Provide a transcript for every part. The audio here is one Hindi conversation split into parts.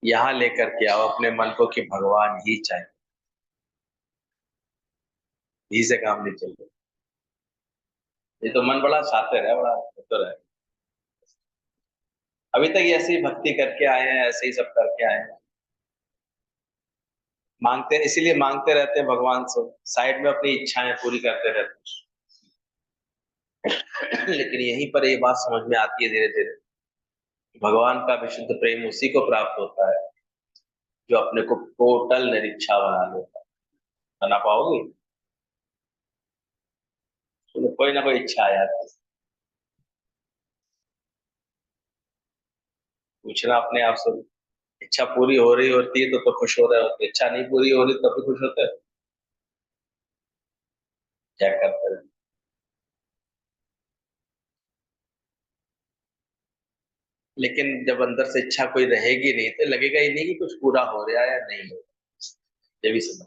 यहाँ लेकर के आओ अपने मन को कि भगवान ही चाहिए, ही से काम नहीं चलेगा। ये तो मन बड़ा शातिर है, बड़ा चतुर है। अभी तक ऐसे ही भक्ति करके आए हैं, ऐसे ही सब करके आए हैं। मांगते, इसीलिए मांगते रहते हैं भगवान से, साइड में अपनी इच्छाएं पूरी करते रहते हैं। लेकिन यहीं पर ये बात समझ में आती है धीरे धीरे, भगवान का विशुद्ध प्रेम उसी को प्राप्त होता है जो अपने को टोटल निरीक्षा बना लेता है। बना पाओगे? तो कोई ना कोई इच्छा आ जाती है। पूछना अपने आप से, इच्छा पूरी हो रही होती है तो खुश हो रहे होते, इच्छा नहीं पूरी हो रही तब भी खुश होते हैं। क्या करते हैं? लेकिन जब अंदर से इच्छा कोई रहेगी नहीं तो लगेगा ही नहीं कि कुछ पूरा हो रहा है या नहीं हो रहा। ये भी समझ।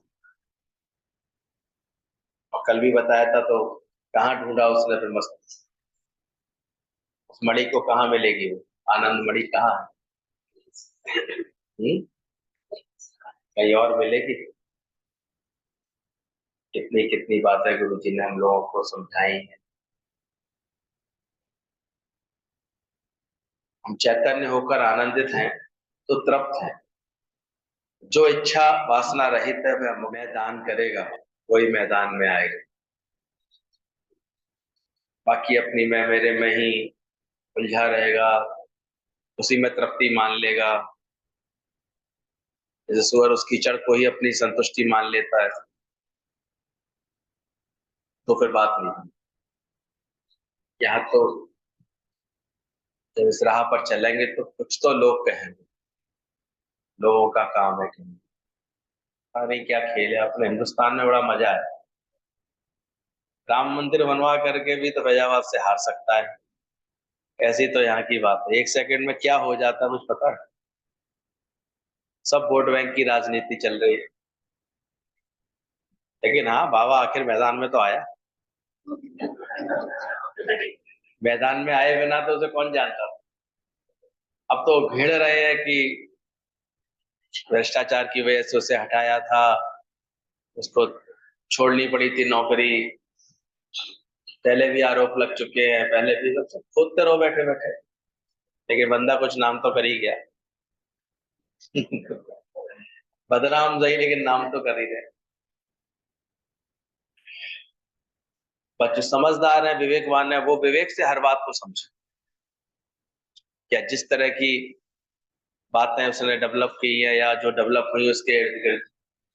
और कल भी बताया था तो कहाँ ढूंढा उसने फिर मस्त, उस मणि को कहाँ मिलेगी वो, आनंद मणि कहाँ है? कहीं और मिलेगी? कितनी कितनी बातें गुरु जी ने हम लोगों को समझाई हैं। हम चैतन्य होकर आनंदित हैं तो तृप्त हैं। जो इच्छा वासना रहित है वह मैदान करेगा, वही मैदान में आएगा। बाकी अपनी मैं मेरे में ही उलझा रहेगा, उसी में तृप्ति मान लेगा। जैसे सुअर उस कीचड़ को ही अपनी संतुष्टि मान लेता है, तो फिर बात नहीं। यहाँ तो जब इस राह पर चलेंगे तो कुछ तो लोग कहेंगे, लोगों का काम है कि अरे क्या खेल है। अपने हिंदुस्तान में बड़ा मजा है, राम मंदिर बनवा करके भी तो फैजाबाद से हार सकता है। ऐसी तो यहाँ की बात है, एक सेकंड में क्या हो जाता है कुछ पता है। सब वोट बैंक की राजनीति चल रही है। लेकिन हाँ, बाबा आखिर मैदान में तो आया। मैदान में आए बिना तो उसे कौन जानता था। अब तो भिड़ रहे हैं कि भ्रष्टाचार की वजह से उसे हटाया था, उसको छोड़नी पड़ी थी नौकरी। पहले भी आरोप लग चुके हैं, पहले भी सब खोदते रहो बैठे बैठे, लेकिन बंदा कुछ नाम तो कर ही गया। बदनाम सही लेकिन नाम तो कर ही रहे। पर जो समझदार है, विवेकवान है, वो विवेक से हर बात को समझे। क्या जिस तरह की बातें उसने डेवलप की है या जो डेवलप हुई उसके इर्द गिर्द,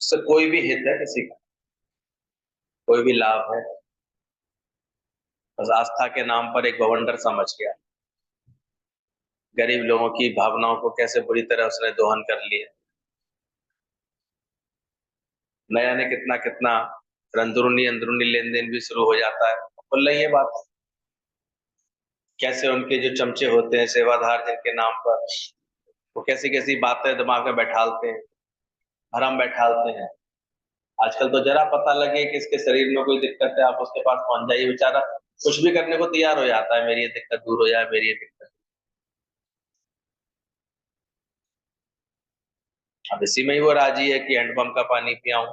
उससे कोई भी हित है किसी का, कोई भी लाभ है। बस आस्था के नाम पर एक बवंडर समझ गया, गरीब लोगों की भावनाओं को कैसे बुरी तरह उसने दोहन कर लिया। नया ने कितना कितना अंदरूनी अंदरूनी लेन देन भी शुरू हो जाता है। बोल रही है बात, कैसे उनके जो चमचे होते हैं सेवाधार जिनके नाम पर, वो कैसी कैसी बातें दिमाग में बैठालते हैं, भरम बैठालते हैं। आजकल तो जरा पता लगे कि इसके शरीर में कोई दिक्कत है, आप उसके पास पहुंच जाइए, बेचारा कुछ भी करने को तैयार हो जाता है, मेरी ये दिक्कत दूर हो जाए, मेरी ये दिक्कत। अब इसी में ही वो राजी है कि हैंडपंप का पानी पियाऊं,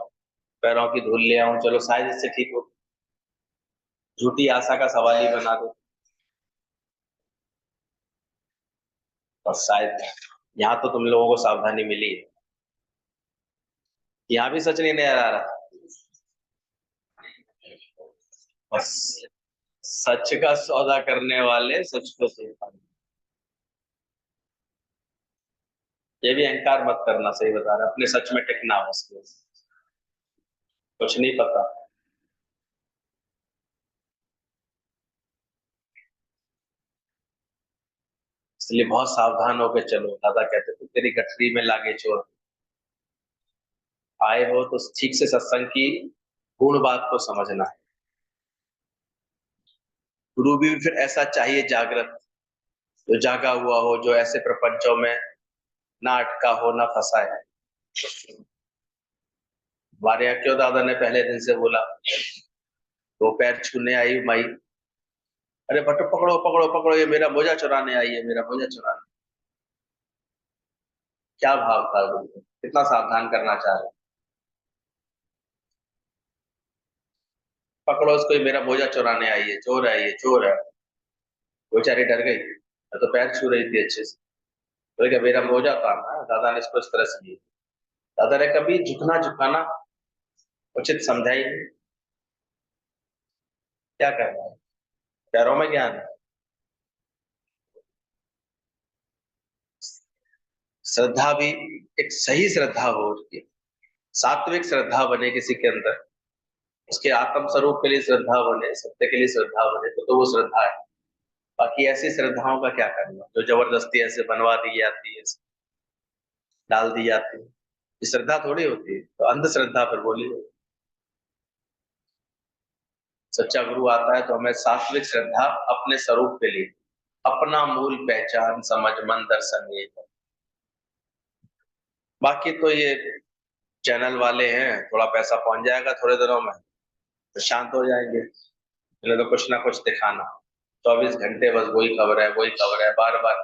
पैरों की धूल ले आऊं, चलो शायद इससे ठीक हो। झूठी आशा का सवाल ही बना दो और शायद। यहाँ तो तुम लोगों को सावधानी मिली है, यहाँ भी सच नहीं नजर आ रहा। बस सच का सौदा करने वाले सच को सही पाएंगे। ये भी अहंकार मत करना, सही बता रहा, अपने सच में टिकना हो उसके, कुछ नहीं पता। इसलिए बहुत सावधान होकर चलो। दादा कहते थे तेरी गठरी में लागे चोर। आए हो तो ठीक से सत्संग की पूर्ण बात को समझना है। गुरु भी फिर ऐसा चाहिए जागृत, जो जागा हुआ हो, जो ऐसे प्रपंचों में ना अटका हो, ना फंसा है। हमारे यहाँ क्यों दादा ने पहले दिन से बोला, वो पैर छूने आई माई, अरे बटो पकड़ो पकड़ो पकड़ो, ये मेरा बोझा चुराने आई है, मेरा बोझा चुराने। क्या भाव था गुरु को, कितना सावधान करना चाह रहे। पकड़ो उसको, ये मेरा बोझा चुराने आई है, चोर है, ये चोर है। वो बेचारी डर गई, मैं तो पैर छू रही थी अच्छे से। तो क्या मेरा बोझा था ना, दादा ने इसको इस तरह से किया। दादा ने कभी झुकना झुकाना उचित समझा ही नहीं। क्या करना है, पैरों में ज्ञान है। श्रद्धा भी एक सही श्रद्धा हो उसकी, सात्विक श्रद्धा बने किसी के अंदर, उसके आत्म स्वरूप के लिए श्रद्धा बने, सत्य के लिए श्रद्धा बने, तो वो श्रद्धा है। बाकी ऐसी श्रद्धाओं का क्या करना जो जबरदस्ती ऐसे बनवा दी जाती है, डाल दी जाती है, ये श्रद्धा थोड़ी होती है। तो अंधश्रद्धा पर बोली। सच्चा गुरु आता है तो हमें सात्विक श्रद्धा अपने स्वरूप के लिए, अपना मूल पहचान समझ मन दर्शन ये है। बाकी तो ये चैनल वाले हैं, थोड़ा पैसा पहुंच जाएगा थोड़े दिनों में तो शांत हो जाएंगे। इन्हें तो कुछ ना कुछ दिखाना, 24 घंटे बस वही खबर है, वही खबर है, बार बार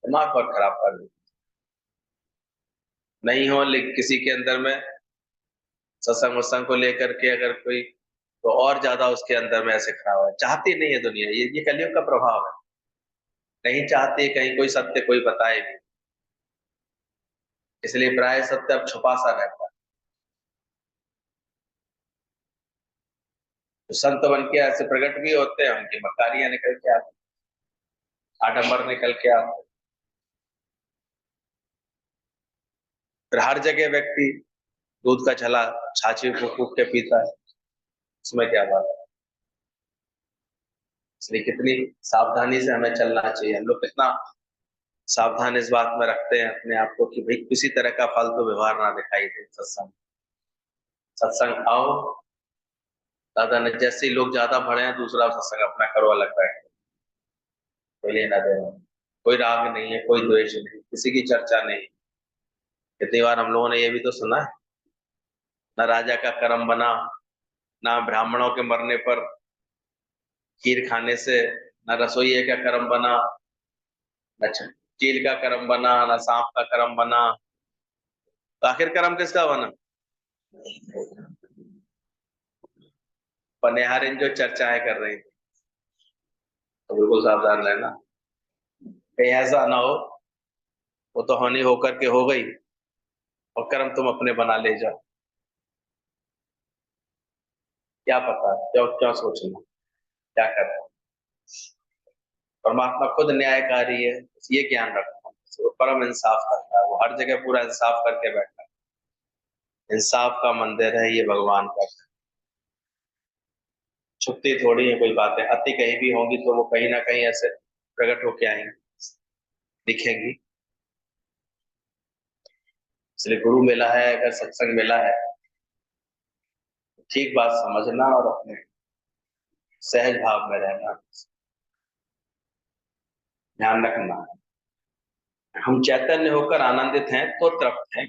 दिमाग बहुत खराब कर दी। नहीं हो लेकिन किसी के अंदर में सत्संग वत्संग को लेकर के अगर कोई, तो और ज्यादा उसके अंदर में ऐसे खराब है। चाहती नहीं है दुनिया, ये कलयुग का प्रभाव है। नहीं चाहती कहीं कोई सत्य कोई बताए नहीं, इसलिए प्राय सत्य अब छुपा सा रहता है। तो संत बन के ऐसे प्रकट भी होते हैं, उनकी मकारियां निकल के आती, आडंबर निकल के आते। फिर हर जगह व्यक्ति दूध का छला छाछी फूक फूक के पीता है, उसमें क्या बात है। इसलिए कितनी सावधानी से हमें चलना चाहिए। हम लोग कितना सावधान इस बात में रखते हैं अपने आप को कि भाई किसी तरह का फालतू व्यवहार ना दिखाई दे। सत्संग सत्संग आओ, दादा ने जैसे ही लोग ज्यादा बढ़े हैं दूसरा सत्संग अपना करो, अलग बैठ, कोई लेना देना, कोई राग नहीं है, कोई द्वेष नहीं, किसी की चर्चा नहीं। कितनी बार हम लोगों ने ये भी तो सुना है, न राजा का कर्म बना, ना ब्राह्मणों के मरने पर खीर खाने से, न रसोइये का कर्म बना, न चील का कर्म बना, न सांप का कर्म बना, तो आखिर कर्म किसका बना। पनिहारिन जो चर्चाएं कर रही थी, तो बिल्कुल सावधान रहना, कहीं ऐसा ना हो वो तो हानि होकर के हो गई और कर्म तुम अपने बना ले जाओ। क्या पता क्यों क्यों सोचना, क्या करना। परमात्मा खुद न्यायकारी है, ये ज्ञान रखना। वो परम इंसाफ करता है, वो हर जगह पूरा इंसाफ करके बैठा है। इंसाफ का मंदिर है ये भगवान का। छुपती थोड़ी है कोई बातें, अति कहीं भी होंगी तो वो कहीं ना कहीं ऐसे प्रकट होके आएंगी, दिखेंगी। इसलिए गुरु मिला है, अगर सत्संग मिला है, ठीक बात समझना और अपने सहज भाव में रहना, ध्यान रखना। हम चैतन्य होकर आनंदित हैं तो तृप्त हैं।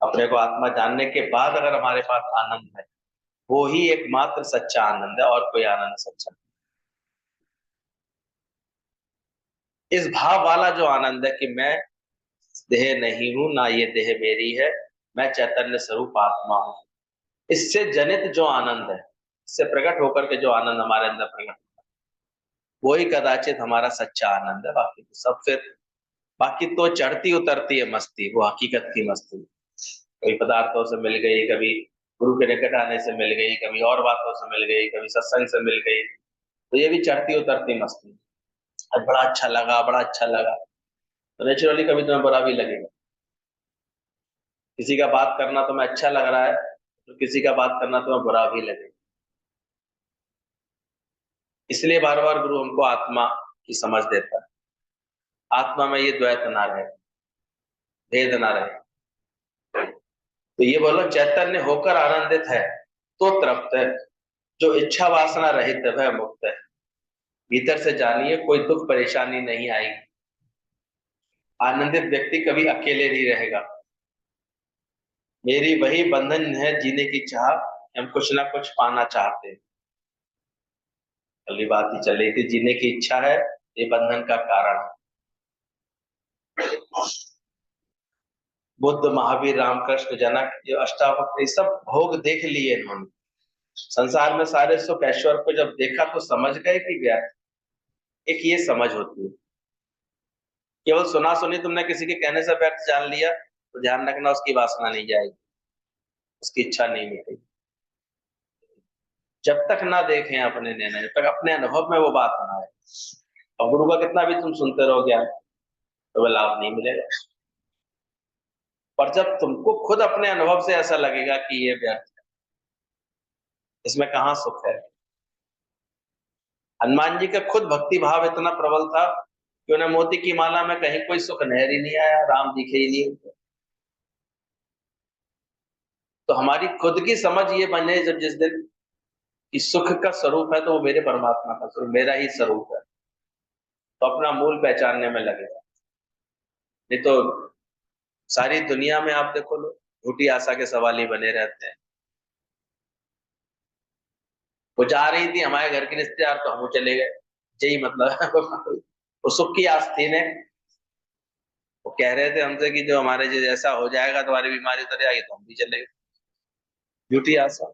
अपने को आत्मा जानने के बाद अगर हमारे पास आनंद है, वो ही एकमात्र सच्चा आनंद है, और कोई आनंद सच्चा नहीं। इस भाव वाला जो आनंद है कि मैं देह नहीं हूं, ना ये देह मेरी है, मैं चैतन्य स्वरूप आत्मा हूं, इससे जनित जो आनंद है, इससे प्रकट होकर के जो आनंद हमारे अंदर प्रकट, वो ही कदाचित हमारा सच्चा आनंद है। बाकी तो सब फिर, बाकी तो चढ़ती उतरती है मस्ती, वो हकीकत की मस्ती। कभी पदार्थों से मिल गई, कभी गुरु के निकट आने से मिल गई, कभी और बातों से मिल गई, कभी सत्संग से मिल गई, तो ये भी चढ़ती उतरती मस्ती। आज बड़ा अच्छा लगा, बड़ा अच्छा लगा, तो नेचुरली कभी तुम्हें बुरा भी लगेगा। किसी का बात करना तुम्हें अच्छा लग रहा है, तो किसी का बात करना तुम्हें बुरा भी लगेगा। इसलिए बार बार गुरु हमको आत्मा की समझ देता है, आत्मा में ये द्वैत ना रहे, भेद ना रहे। तो ये बोलो चैतन्य होकर आनंदित है तो तृप्त है, जो इच्छा वासना रहित है वह मुक्त है। भीतर से जानिए कोई दुख परेशानी नहीं आएगी। आनंदित व्यक्ति कभी अकेले नहीं रहेगा। मेरी वही बंधन है जीने की चाह, हम कुछ ना कुछ पाना चाहते हैं। अगली बात ही चल रही थी, जीने की इच्छा है, ये बंधन का कारण है। बुद्ध, महावीर, रामकृष्ण, जनक, ये अष्टावक्र, ये सब भोग देख लिए इन्होंने। संसार में सारे सुख ऐश्वर्य को जब देखा तो समझ गए कि व्यर्थ। एक ये समझ होती है। केवल सुना सुनी तुमने किसी के कहने से व्यर्थ जान लिया तो ध्यान रखना, उसकी वासना नहीं जाएगी, उसकी इच्छा नहीं मिटेगी। जब तक ना देखें अपने निर्णय, जब तक अपने अनुभव में वो बात ना आए, और गुरु का कितना भी तुम सुनते रहो ज्ञान, तो वह लाभ नहीं मिलेगा। पर जब तुमको खुद अपने अनुभव से ऐसा लगेगा कि ये व्यर्थ है, इसमें कहाँ सुख है। हनुमान जी का खुद भक्ति भाव इतना प्रबल था कि उन्हें मोती की माला में कहीं कोई सुख नजर ही नहीं आया, राम दिखे ही नहीं। तो हमारी खुद की समझ ये बने जब जिस दिन कि सुख का स्वरूप है तो वो मेरे परमात्मा का स्वरूप, मेरा ही स्वरूप है, तो अपना मूल पहचानने में लगेगा। नहीं तो सारी दुनिया में आप देखो, लोग झूठी आशा के सवाल ही बने रहते हैं। वो जा रही थी हमारे घर के रिश्तेदार तो हम चले गए, यही मतलब है। वो सुख की आस थी ने। वो कह रहे थे हमसे कि जो हमारे जैसा हो जाएगा, तुम्हारी बीमारी उतर जाएगी, तो हम भी चले गए। झूठी आशा।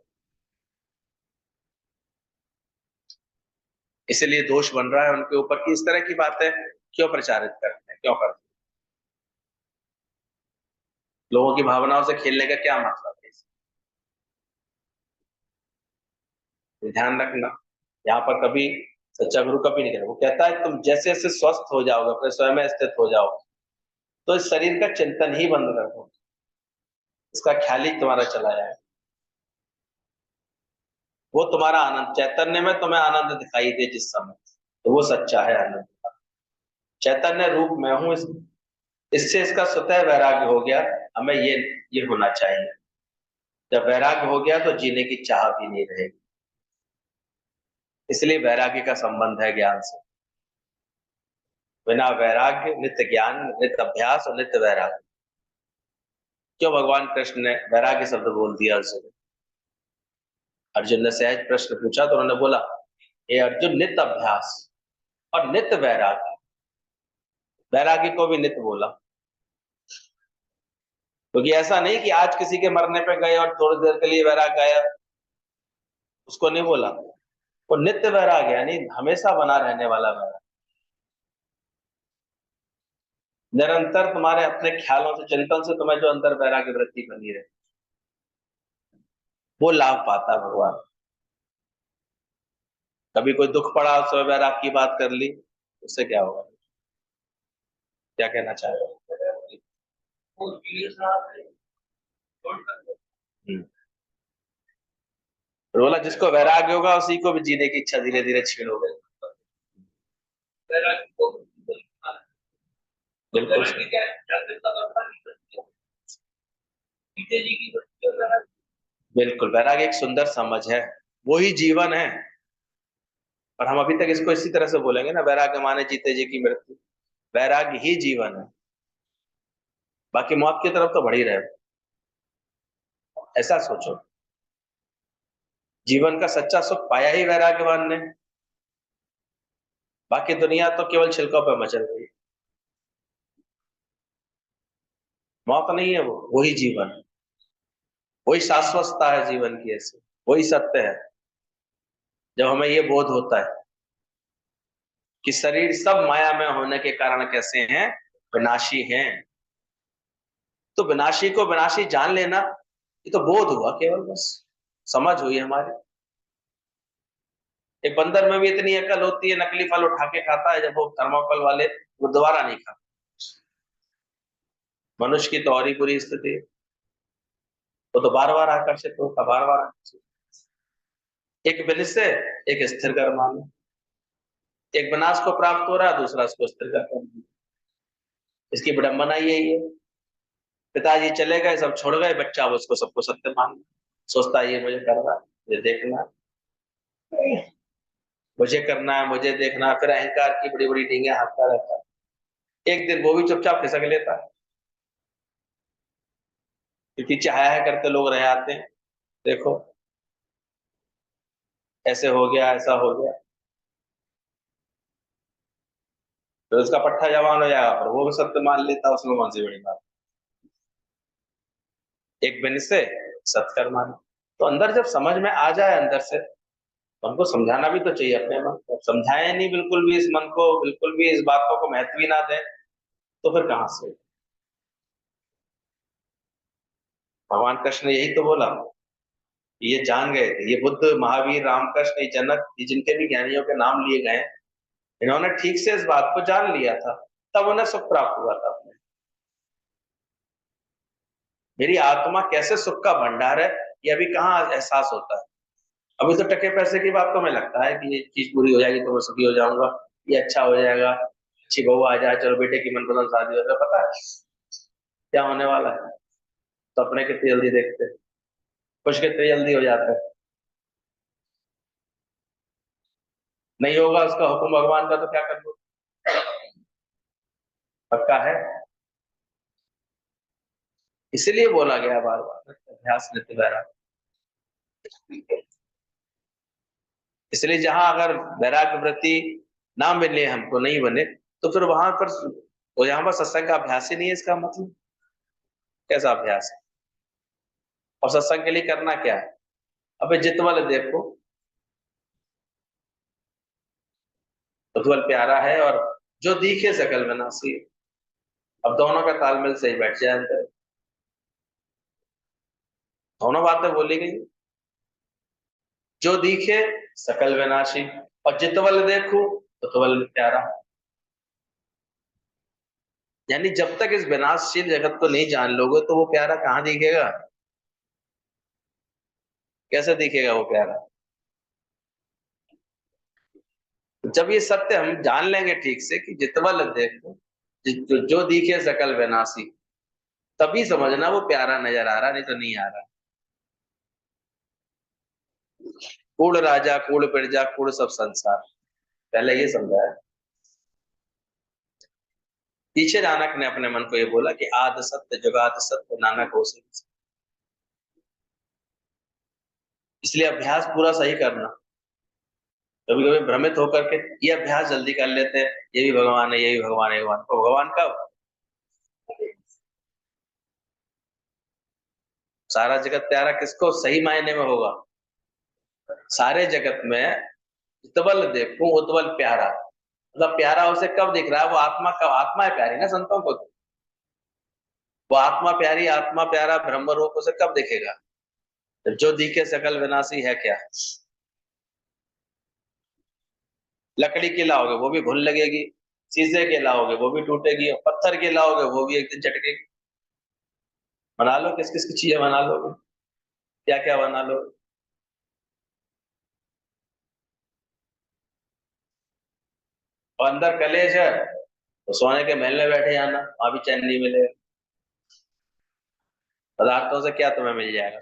इसलिए दोष बन रहा है उनके ऊपर कि इस तरह की बातें क्यों प्रचारित करते हैं, क्यों करते हैं। लोगों की भावनाओं से खेलने का क्या मतलब है। ध्यान रखना, यहाँ पर कभी सच्चा गुरु कभी नहीं कहता। वो कहता है तुम जैसे जैसे स्वस्थ हो जाओगे, अपने स्वयं में स्थित हो जाओ, तो इस शरीर का चिंतन ही बंद कर दो, इसका ख्याल ही तुम्हारा चला जाए। वो तुम्हारा आनंद, चैतन्य में तुम्हें आनंद दिखाई दे जिस समय, तो वो सच्चा है आनंद। चैतन्य रूप में हूं, इससे इसका स्वतः वैराग्य हो गया। हमें ये होना चाहिए। जब वैराग्य हो गया तो जीने की चाह भी नहीं रहेगी। इसलिए वैराग्य का संबंध है ज्ञान से। बिना वैराग्य नित्य ज्ञान, नित्य अभ्यास और नित्य वैराग्य। क्यों भगवान कृष्ण ने वैराग्य शब्द बोल दिया अर्जुन? अर्जुन ने सहज प्रश्न पूछा तो उन्होंने बोला, हे अर्जुन, नित्य अभ्यास और नित्य वैराग्य। वैराग्य को भी नित्य बोला, क्योंकि ऐसा नहीं कि आज किसी के मरने पे गए और थोड़ी देर के लिए वैराग्य आया, उसको नहीं बोला। वो नित्य वैराग्य यानी हमेशा बना रहने वाला वैराग्य। निरंतर तुम्हारे अपने ख्यालों से, चिंतन से तुम्हें जो अंदर वैराग्य वृत्ति बनी रहे, वो लाभ पाता है भगवान। कभी कोई दुख पड़ा, उसमें वैराग्य की बात कर ली, उससे क्या होगा? क्या कहना चाह रहे हो? हम्म। बोला जिसको वैराग्य होगा उसी को भी जीने की इच्छा धीरे धीरे छीन हो गई। बिल्कुल बिल्कुल, वैराग्य एक सुंदर समझ है, वो ही जीवन है। और हम अभी तक इसको इसी तरह से बोलेंगे ना, वैराग्य माने जीते जी की मृत्यु। वैराग्य ही जीवन है, बाकी मौत की तरफ तो बढ़ ही रहे हो। ऐसा सोचो, जीवन का सच्चा सुख पाया ही वैराग्यवान ने। बाकी दुनिया तो केवल छिलकों पर मचल रही है। मौत नहीं है, वो वही जीवन है। वही शाश्वतता है जीवन की, ऐसी वही सत्य है। जब हमें ये बोध होता है कि शरीर सब माया में होने के कारण कैसे हैं, विनाशी हैं, तो विनाशी को विनाशी जान लेना, ये तो बोध हुआ केवल, बस समझ हुई हमारी। एक बंदर में भी इतनी अकल होती है, नकली फल उठा के खाता है, जब वो थर्माकोल वाले वो दोबारा नहीं खाता। मनुष्य की तो और ही बुरी स्थिति है, वो तो बार बार आकर्षित होता, बार बार आकर्षित। एक विनिश से एक स्थिर कर मानो, एक विनाश को प्राप्त हो रहा है, दूसरा उसको स्थिर कर। इसकी विडंबना यही है। पिताजी चले गए, सब छोड़ गए, बच्चा अब उसको सबको सत्य मान सोचता है, ये मुझे करना है, मुझे देखना है, मुझे करना है, मुझे देखना है। फिर अहंकार की बड़ी बड़ी डींगे हाँकता रहता है। एक दिन वो भी चुपचाप खिसक लेता है, क्योंकि चाहे है करते लोग रह आते हैं, देखो ऐसे हो गया, ऐसा हो गया। फिर उसका पट्टा जवान हो जाएगा, पर वो भी सत्य मान लेता है, उसमें कौन सी बड़ी बात। एक बिन से सत्कर्मा नहीं। तो अंदर जब समझ में आ जाए अंदर से, तो हमको समझाना भी तो चाहिए अपने मन को। समझाए नहीं बिल्कुल भी इस मन को, बिल्कुल भी इस बातों को महत्व ही ना दें, तो फिर कहां से? भगवान कृष्ण ने यही तो बोला, ये जान गए थे, ये बुद्ध, महावीर, रामकृष्ण, ये जनक, ये जिनके भी ज्ञानियों के नाम लिए गए, इन्होंने ठीक से इस बात को जान लिया था, तब उन्हें सुख प्राप्त हुआ था। अपने मेरी आत्मा कैसे सुख का भंडार है, ये अभी कहाँ एहसास होता है। अभी तो टके पैसे की बात तो हमें लगता है कि ये चीज पूरी हो जाएगी तो मैं सुखी हो जाऊंगा, ये अच्छा हो जाएगा, अच्छी बहू आ जाए, चलो बेटे की मनपसंद शादी हो जाए। पता है क्या होने वाला है? सपने कितनी जल्दी देखते हैं, खुश कितनी जल्दी हो जाते हैं। नहीं होगा उसका हुक्म भगवान का तो क्या कर लो, पक्का है। इसीलिए बोला गया बार बार, अभ्यास नित्य वैराग्य। इसलिए जहां अगर वैराग्य वृत्ति ना मिले, हमको नहीं बने, तो फिर वहां पर, वो यहाँ पर सत्संग का अभ्यास ही नहीं है। इसका मतलब कैसा अभ्यास है? और सत्संग के लिए करना क्या है? अबे जितवल देखो, उज्ज्वल प्यारा है, और जो दिखे सकल विनाशी। अब दोनों का तालमेल सही बैठ जाए अंदर, दोनों बातें बोली गई। जो दिखे सकल विनाशी, और जितवल देखो उतवल प्यारा। यानी जब तक इस विनाशशील जगत को नहीं जान लोगे, तो वो प्यारा कहाँ दिखेगा? कैसे दिखेगा वो प्यारा? जब ये सत्य हम जान लेंगे ठीक से कि जितवल देखो, जो दिखे सकल विनाशी, तभी समझना वो प्यारा नजर आ रहा, नहीं तो नहीं आ रहा। कूड़ राजा, कूड़ प्रजा, कूड़ सब संसार, पहले ये समझा है। पीछे नानक ने अपने मन को ये बोला कि आद सत्य जुगाद सत्य नानक हो से। इसलिए अभ्यास पूरा सही करना। कभी कभी भ्रमित होकर के ये अभ्यास जल्दी कर लेते हैं, ये भी भगवान है, ये भी भगवान है। भगवान को भगवान कब? सारा जगत प्यारा किसको सही मायने में होगा? सारे जगत में उतबल देखूं, उतबल प्यारा, मतलब प्यारा उसे कब दिख रहा है? वो आत्मा, कब आत्मा है प्यारी ना संतों को तो। वो आत्मा प्यारी, आत्मा प्यारा ब्रह्म रूप उसे कब दिखेगा? जो दिखे सकल विनाशी है क्या? लकड़ी की लाओगे वो भी घुन लगेगी, शीशे के लाओगे वो भी टूटेगी, और पत्थर के लाओगे वो भी एक दिन झटकेगी। बना लो, किस किस की चीजें बना लोगे, क्या क्या बना लो। और अंदर कलेश है, तो सोने के महल में बैठे जाना, वहां भी चैन नहीं मिलेगा। पदार्थों से क्या तुम्हें मिल जाएगा?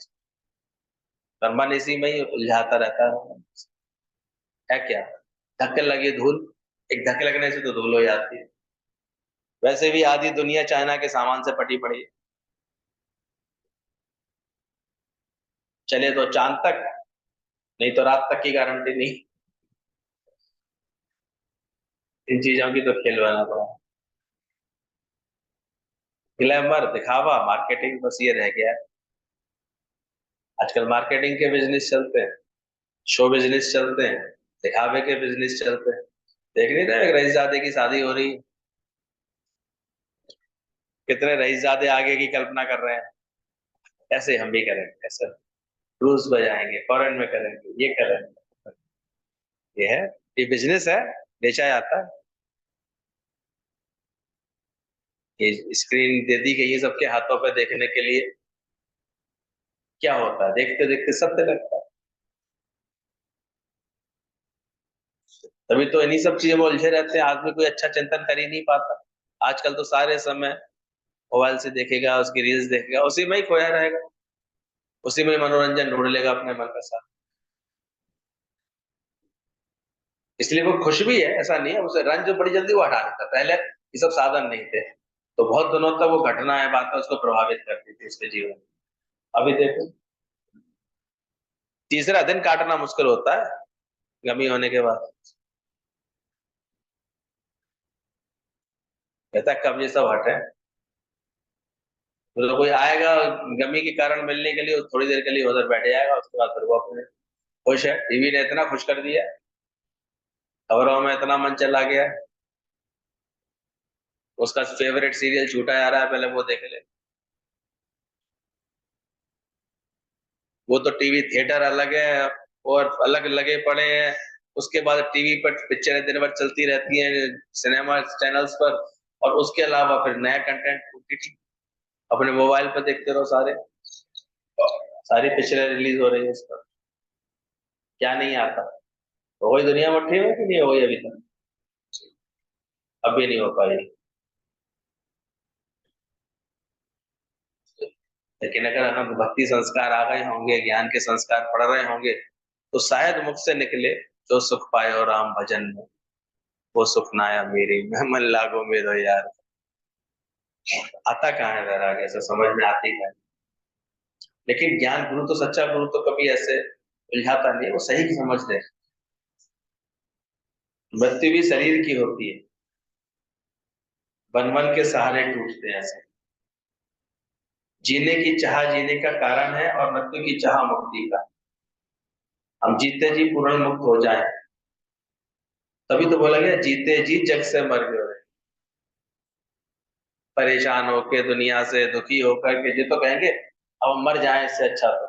पर मन इसी में ही उलझाता रहता है क्या? धक्के लगी धूल, एक धक्के लगने से तो धूल हो जाती है। वैसे भी आधी दुनिया चाइना के सामान से पटी पड़ी है। चले तो चांद तक, नहीं तो रात तक की गारंटी नहीं। इन चीजों की तो खेल बना पड़ा। ग्लैमर, दिखावा, मार्केटिंग, बस ये रह गया है। आजकल मार्केटिंग के बिजनेस चलते हैं, शो बिजनेस चलते हैं, दिखावे के बिजनेस चलते हैं। देख नहीं रहे रईसजादे की शादी हो रही है, कितने रईसजादे आगे की कल्पना कर रहे हैं, ऐसे हम भी करेंगे, ऐसे क्रूज बजाएंगे, फॉरेन में करेंगे, ये करेंगे। ये है, ये बिजनेस है, बेचा जाता है। ये स्क्रीन दे दी गई है सबके हाथों पे देखने के लिए। क्या होता है? देखते देखते सत्य लगता है। तभी तो इन्हीं सब चीजों में उलझे रहते हैं, आदमी कोई अच्छा चिंतन कर ही नहीं पाता। आजकल तो सारे समय मोबाइल से देखेगा, उसकी रील्स देखेगा, उसी में ही खोया रहेगा, उसी में ही मनोरंजन ढूंढ लेगा अपने मन का साथ। इसलिए वो खुश भी है, ऐसा नहीं है, उसे रंज बड़ी जल्दी वो हटा देता। पहले ये सब साधन नहीं थे, तो बहुत दिनों तक वो घटना है, बात उसको प्रभावित करती थी उसके जीवन में। अभी देखो, तीसरा दिन काटना मुश्किल होता है गमी होने के बाद। कहता है कब ये सब हटे, तो कोई आएगा गमी के कारण मिलने के लिए, वो थोड़ी देर के लिए उधर बैठ जाएगा, उसके बाद फिर वो अपने खुश है। टीवी ने इतना खुश कर दिया, खबरों में इतना मन चला गया, उसका फेवरेट सीरियल छूटा जा रहा है, पहले वो देख ले। वो तो टीवी थिएटर अलग है और अलग लगे पड़े हैं, उसके बाद टीवी पर पिक्चरें दिन भर चलती रहती हैं सिनेमा चैनल्स पर, और उसके अलावा फिर नया कंटेंट ओटीटी अपने मोबाइल पर देखते रहो, सारे सारी पिक्चरें रिलीज हो रही है उस पर। क्या नहीं आता? तो वही दुनिया मुट्ठी में कि नहीं हो गई अभी तक? अभी नहीं हो पाई। लेकिन अगर हम भक्ति संस्कार आ गए होंगे, ज्ञान के संस्कार पढ़ रहे होंगे, तो शायद मुख से निकले, जो सुख पाए और राम भजन में, वो सुख ना आया मेरे मैं मन लागो मेरो यार। आता कहाँ है वैराग्य? ऐसा समझ में आती है। लेकिन ज्ञान गुरु तो, सच्चा गुरु तो कभी ऐसे उलझाता नहीं, वो सही समझ ले। मृत्यु भी शरीर की होती है, बन बन के सहारे टूटते हैं ऐसे। जीने की चाह जीने का कारण है, और मृत्यु की चाह मुक्ति का। हम जीते जी पूर्ण मुक्त हो जाए, तभी तो बोला गया जीते जी जग से मर गए। परेशान होके दुनिया से दुखी होकर के ये तो कहेंगे अब हम मर जाएं, इससे अच्छा तो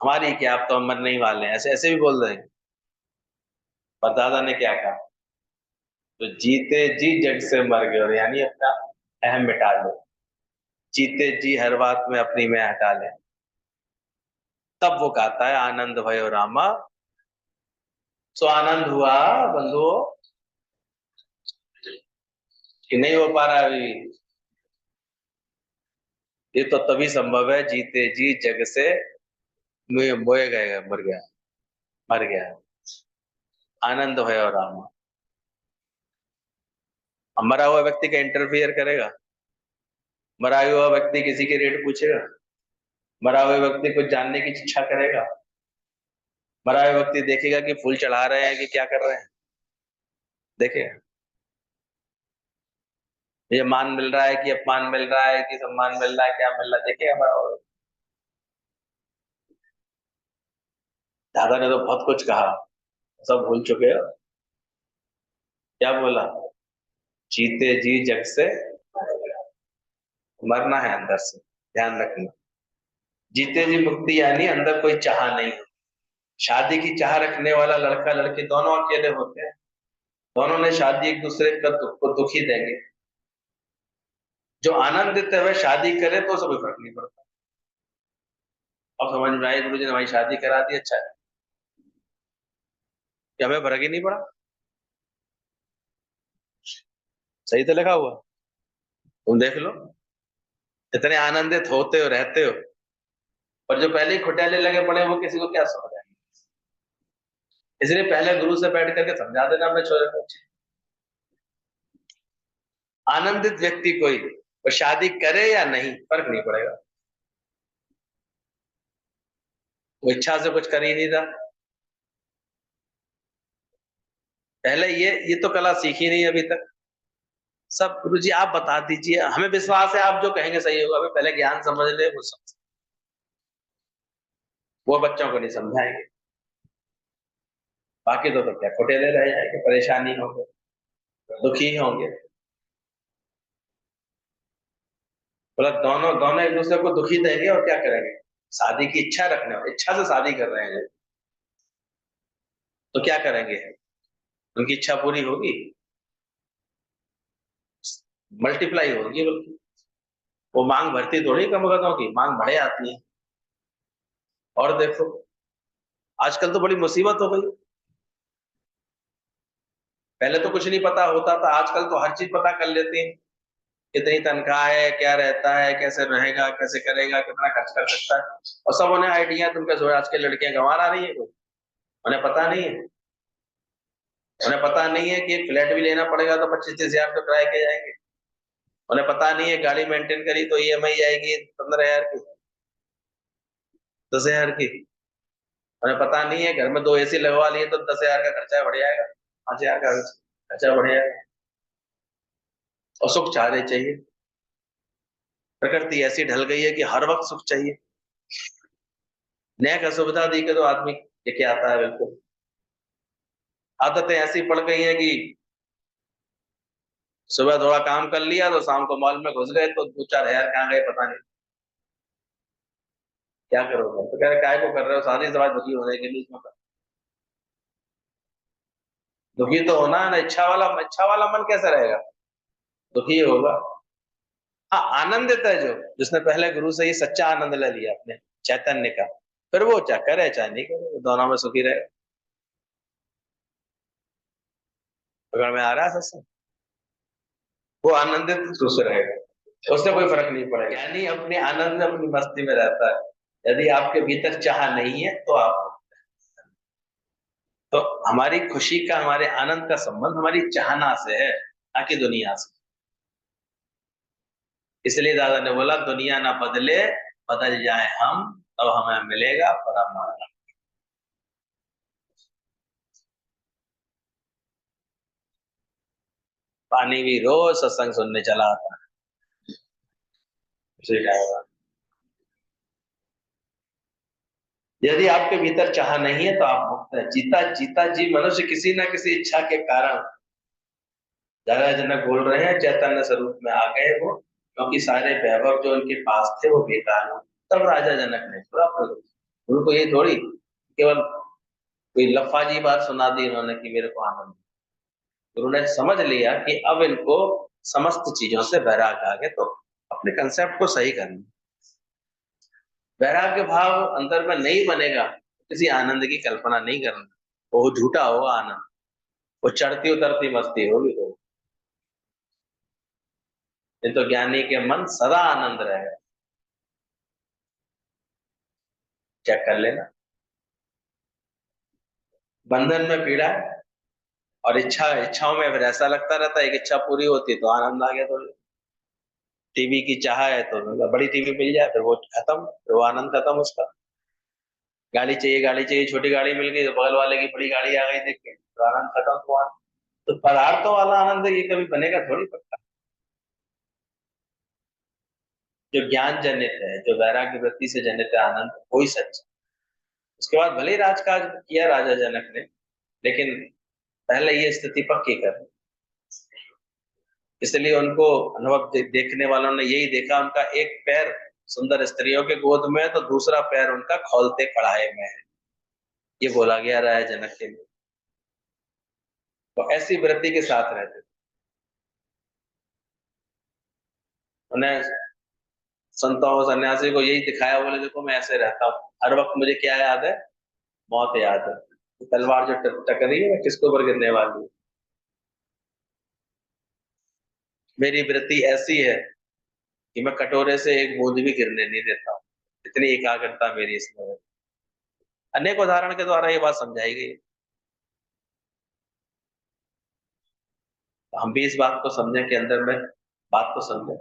हमारी क्या, अब तो हम मरने ही वाले हैं, ऐसे ऐसे भी बोल रहे हैं। पर दादा ने क्या कहा? तो जीते जी जग से मर गए, यानी अपना अहम मिटा लो। जीते जी हर बात में अपनी मैं हटा ले। तब वो गाता है आनंद भयो रामा। सो आनंद हुआ बंधुओं कि नहीं हो पा रहा है अभी? ये तो तभी संभव है, जीते जी जग से मोए गए, मर गया, मर गया। आनंद भयो रामा। अब मरा हुआ व्यक्ति का इंटरफियर करेगा? मरा हुआ व्यक्ति किसी के रेट पूछेगा? मरा हुआ व्यक्ति कुछ जानने की इच्छा करेगा? मरा हुआ व्यक्ति देखेगा कि फूल चढ़ा रहे हैं कि क्या कर रहे हैं? देखेगा? ये मान मिल रहा है कि अपमान मिल रहा है कि सम्मान मिल रहा है, क्या मिल रहा है, देखेगा मरा हुआ। दादा ने तो बहुत कुछ कहा, सब भूल चुके हो। क्या बोला? जीते जी जग से, मरना है अंदर से, ध्यान रखना। जीते जी मुक्ति यानी अंदर कोई चाह नहीं। शादी की चाह रखने वाला लड़का लड़की दोनों अकेले होते हैं, दोनों ने शादी एक दूसरे का दुख को दुखी देंगे। जो आनंदित है वह शादी करे तो उसे कोई फर्क नहीं पड़ता। अब समझ में आई, गुरु जी ने हमारी शादी करा दी, अच्छा है कि हमें फर्क ही नहीं पड़ा। सही तो लिखा हुआ, तुम देख लो, इतने आनंदित होते हो रहते हो, और जो पहले ही खुटैले लगे पड़े वो किसी को क्या समझ आएंगे? इसलिए पहले गुरु से बैठ करके समझा देना अपने छोरे को। आनंदित व्यक्ति कोई, वो शादी करे या नहीं फर्क नहीं पड़ेगा, वो इच्छा से कुछ कर ही नहीं रहा। पहले ये तो कला सीखी नहीं अभी तक। सब गुरु जी आप बता दीजिए, हमें विश्वास है आप जो कहेंगे सही होगा, अभी पहले ज्ञान समझ ले, वो समझ। वो बच्चों को नहीं समझाएंगे, बाकी तो क्या खोटेले रह जाएंगे, परेशानी होंगे, दुखी होंगे। बोला दोनों दोनों एक दूसरे को दुखी देंगे और क्या करेंगे? शादी की इच्छा रखने, इच्छा से शादी कर रहे हैं तो क्या करेंगे? उनकी इच्छा पूरी होगी? मल्टीप्लाई होगी बल्कि। वो मांग भरती थोड़ी कम वक्त होगी, मांग बढ़े आती है। और देखो आजकल तो बड़ी मुसीबत हो गई। पहले तो कुछ नहीं पता होता था, आजकल तो हर चीज पता कर लेते हैं। कितनी तनख्वाह है, क्या रहता है, कैसे रहेगा, कैसे करेगा, कितना खर्च कर सकता है, और सब उन्हें आइडिया। तुम क्या आज के लड़कियां गंवा रही है कोई? उन्हें पता नहीं है। उन्हें पता नहीं है कि एक फ्लैट भी लेना पड़ेगा तो 25-30 हजार तो किराए के जाएंगे। उन्हें पता नहीं है गाड़ी मेंटेन करी तो ईएमआई आएगी 15 हजार की, 10 हजार की। उन्हें पता नहीं है घर में 2 एसी लगवा लिए तो 10 हजार का खर्चा बढ़ जाएगा, 5 हजार का खर्चा बढ़ जाएगा। और सुख चाह रहे चाहिए, प्रकृति ऐसी ढल गई है कि हर वक्त सुख चाहिए। नेक असुविधा दी के तो आदमी लेके आता है, बिल्कुल। आदतें ऐसी पड़ गई हैं कि सुबह थोड़ा काम कर लिया तो शाम को मॉल में घुस गए तो 2-4 हजार कहाँ गए पता नहीं। क्या करोगे? तो कह रहे काय को कर रहे हो, शादी से बाद दुखी होने के लिए इसमें दुखी तो होना है ना। इच्छा वाला मन कैसा रहेगा? दुखी होगा। हाँ, आनंदित है जो, जिसने पहले गुरु से ही सच्चा आनंद ले लिया अपने चैतन्य का, फिर वो चाहे करे चाहे नहीं करे, वो दोनों में सुखी रहे। अगर में आ रहा है सत्संग, वो आनंदित रूप से रहेगा, उससे कोई फर्क नहीं पड़ेगा। यानी अपने आनंद में, अपनी मस्ती में रहता है। यदि आपके भीतर चाह नहीं है तो आप, तो हमारी खुशी का, हमारे आनंद का संबंध हमारी चाहना से है, ना कि दुनिया से। इसलिए दादा ने बोला दुनिया ना बदले, बदल जाए हम, तब हमें मिलेगा परम आनंद। पानी भी रोज सत्संग सुनने चला आता है। यदि आपके भीतर चाह नहीं है तो आप मुक्त है। जीता जीता जी मनुष्य किसी न किसी इच्छा के कारण, दादा जनक बोल रहे हैं, चैतन्य स्वरूप में आ गए वो, क्योंकि सारे वैभव जो उनके पास थे वो बेकार हो। तब राजा जनक ने पूरा उनको ये थोड़ी केवल कोई लफाजी बात सुना दी उन्होंने कि मेरे को आनंद। गुरु ने समझ लिया कि अब इनको समस्त चीजों से वैराग आ गए, तो अपने कंसेप्ट को सही करना। वैराग्य भाव अंतर में नहीं बनेगा, किसी आनंद की कल्पना नहीं करना, वो झूठा होगा आनंद, वो चढ़ती उतरती मस्ती होगी। तो ये तो ज्ञानी के मन सदा आनंद रहे। चेक कर लेना। बंधन में पीड़ा है, और इच्छाओं में फिर ऐसा लगता रहता है, एक इच्छा पूरी होती है तो आनंद आ गया। तो टीवी की चाह है तो बड़ी टीवी मिल जाए, फिर वो खत्म, फिर वो आनंद खत्म उसका। गाड़ी चाहिए, छोटी गाड़ी मिल गई तो बगल वाले की बड़ी गाड़ी आ गई देख के, तो आनंद खत्म हुआ। तो पदार्थों वाला आनंद ये कभी बनेगा थोड़ी पक्का। जो ज्ञान जनित है, जो वैराग्य वृत्ति से जनित है आनंद, वही सच है। उसके बाद भले ही राजकाज किया राजा जनक ने, लेकिन पहले ये स्थिति पक्की कर। इसलिए उनको अनुभव देखने वालों ने यही देखा, उनका एक पैर सुंदर स्त्रियों के गोद में है तो दूसरा पैर उनका खौलते कढ़ाई में है। ये बोला गया राजा जनक के लिए। तो ऐसी वृत्ति के साथ रहते थे। उन्हें संतों और सन्यासी को यही दिखाया, बोले देखो मैं ऐसे रहता हूँ, हर वक्त मुझे क्या याद है? मौत याद है। तलवार जो टकरी है किसके ऊपर गिरने वाली है। मेरी वृत्ति ऐसी है कि मैं कटोरे से एक बूंद भी गिरने नहीं देता हूँ, इतनी एकाग्रता मेरी इसमें है। अनेक उदाहरण के द्वारा ये बात समझाई गई। हम भी इस बात को समझें कि अंदर में बात को समझें।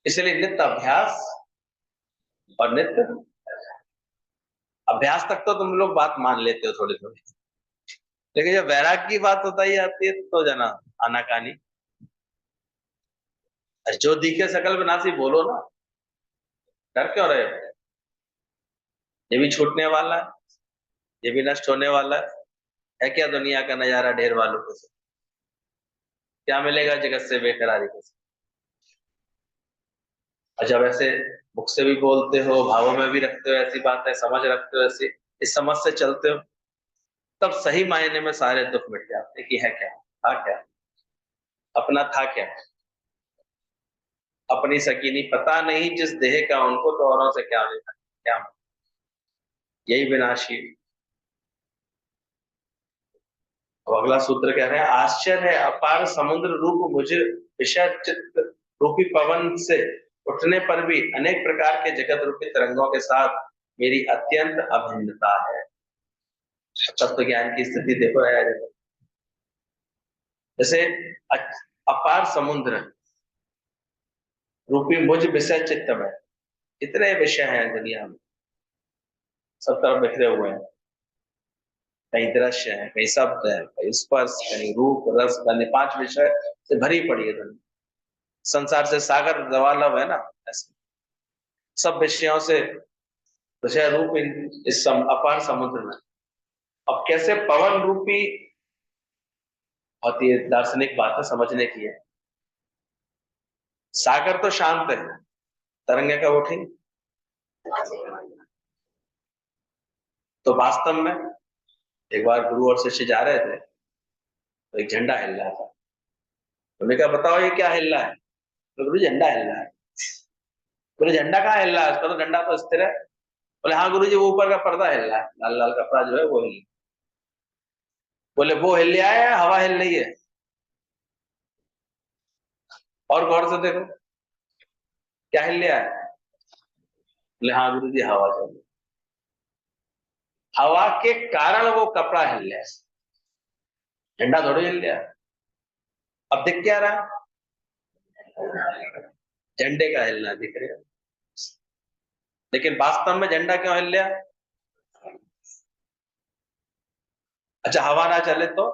इसलिए नित्य अभ्यास और नित्य अभ्यास तक तो तुम लोग बात मान लेते हो थोड़ी थोड़ी, लेकिन जब वैराग की बात बताई जाती है तो जना आनाकानी। जो दिखे सकल विनाशी बोलो ना, डर क्यों रहे हो? ये भी छूटने वाला है, ये भी नष्ट होने वाला है क्या दुनिया का नजारा ढेर वालों को से? क्या मिलेगा जगत से बेकरारी को से? और जब ऐसे मुख से भी बोलते हो, भावों में भी रखते हो, ऐसी बात है, समझ रखते हो, ऐसी इस समझ से चलते हो, तब सही मायने में सारे दुख मिट जाते हैं कि है क्या, था क्या, अपना था क्या। अपनी सकीनी पता नहीं जिस देह का उनको, तो औरों से क्या लेना क्या, यही विनाशी है। अब अगला सूत्र कह रहे हैं, आश्चर्य है अपार समुद्र रूप मुझे विषय चित्त रूपी पवन से उठने पर भी अनेक प्रकार के जगत रूपी तरंगों के साथ मेरी अत्यंत अभिन्नता है। तत्व ज्ञान की स्थिति देखो यार। जैसे अपार समुद्र रूपी मुझ विषय चित्त में, इतने विषय हैं दुनिया में, सब तरफ बिखरे हुए हैं। कहीं दृश्य है, कहीं शब्द है, कहीं स्पर्श, कहीं रूप रस गंध, 5 विषय से भरी पड़ी है दुनिया। संसार से सागर लबालब है ना, ऐसे सब विषयों से विषय रूप इस अपार समुद्र में। अब कैसे पवन रूपी, बहुत ही दार्शनिक बात है, समझने की है। सागर तो शांत है, तरंगे कब उठी? तो वास्तव में एक बार गुरु और शिष्य जा रहे थे, तो एक झंडा हिल रहा था। उन्होंने कहा बताओ ये क्या हिल रहा है? तो गुरु झंडा हिल रहा है। बोले झंडा कहाँ हिल रहा है? उसका तो झंडा तो स्थिर है। बोले हाँ गुरु जी, वो ऊपर का पर्दा हिल रहा है, लाल लाल कपड़ा जो है वो हिल। बोले वो हिल रहा है या हवा हिल रही है? और गौर से देखो क्या हिल रहा है। बोले हाँ गुरु जी, हवा चल रही। हवा के कारण वो कपड़ा हिल रहा है, झंडा थोड़ी हिल रहा है। अब दिख क्या रहा है? झंडे का हिलना दिख रहा है। लेकिन वास्तव में झंडा क्यों हिल रहा है? अच्छा, हवा ना चले तो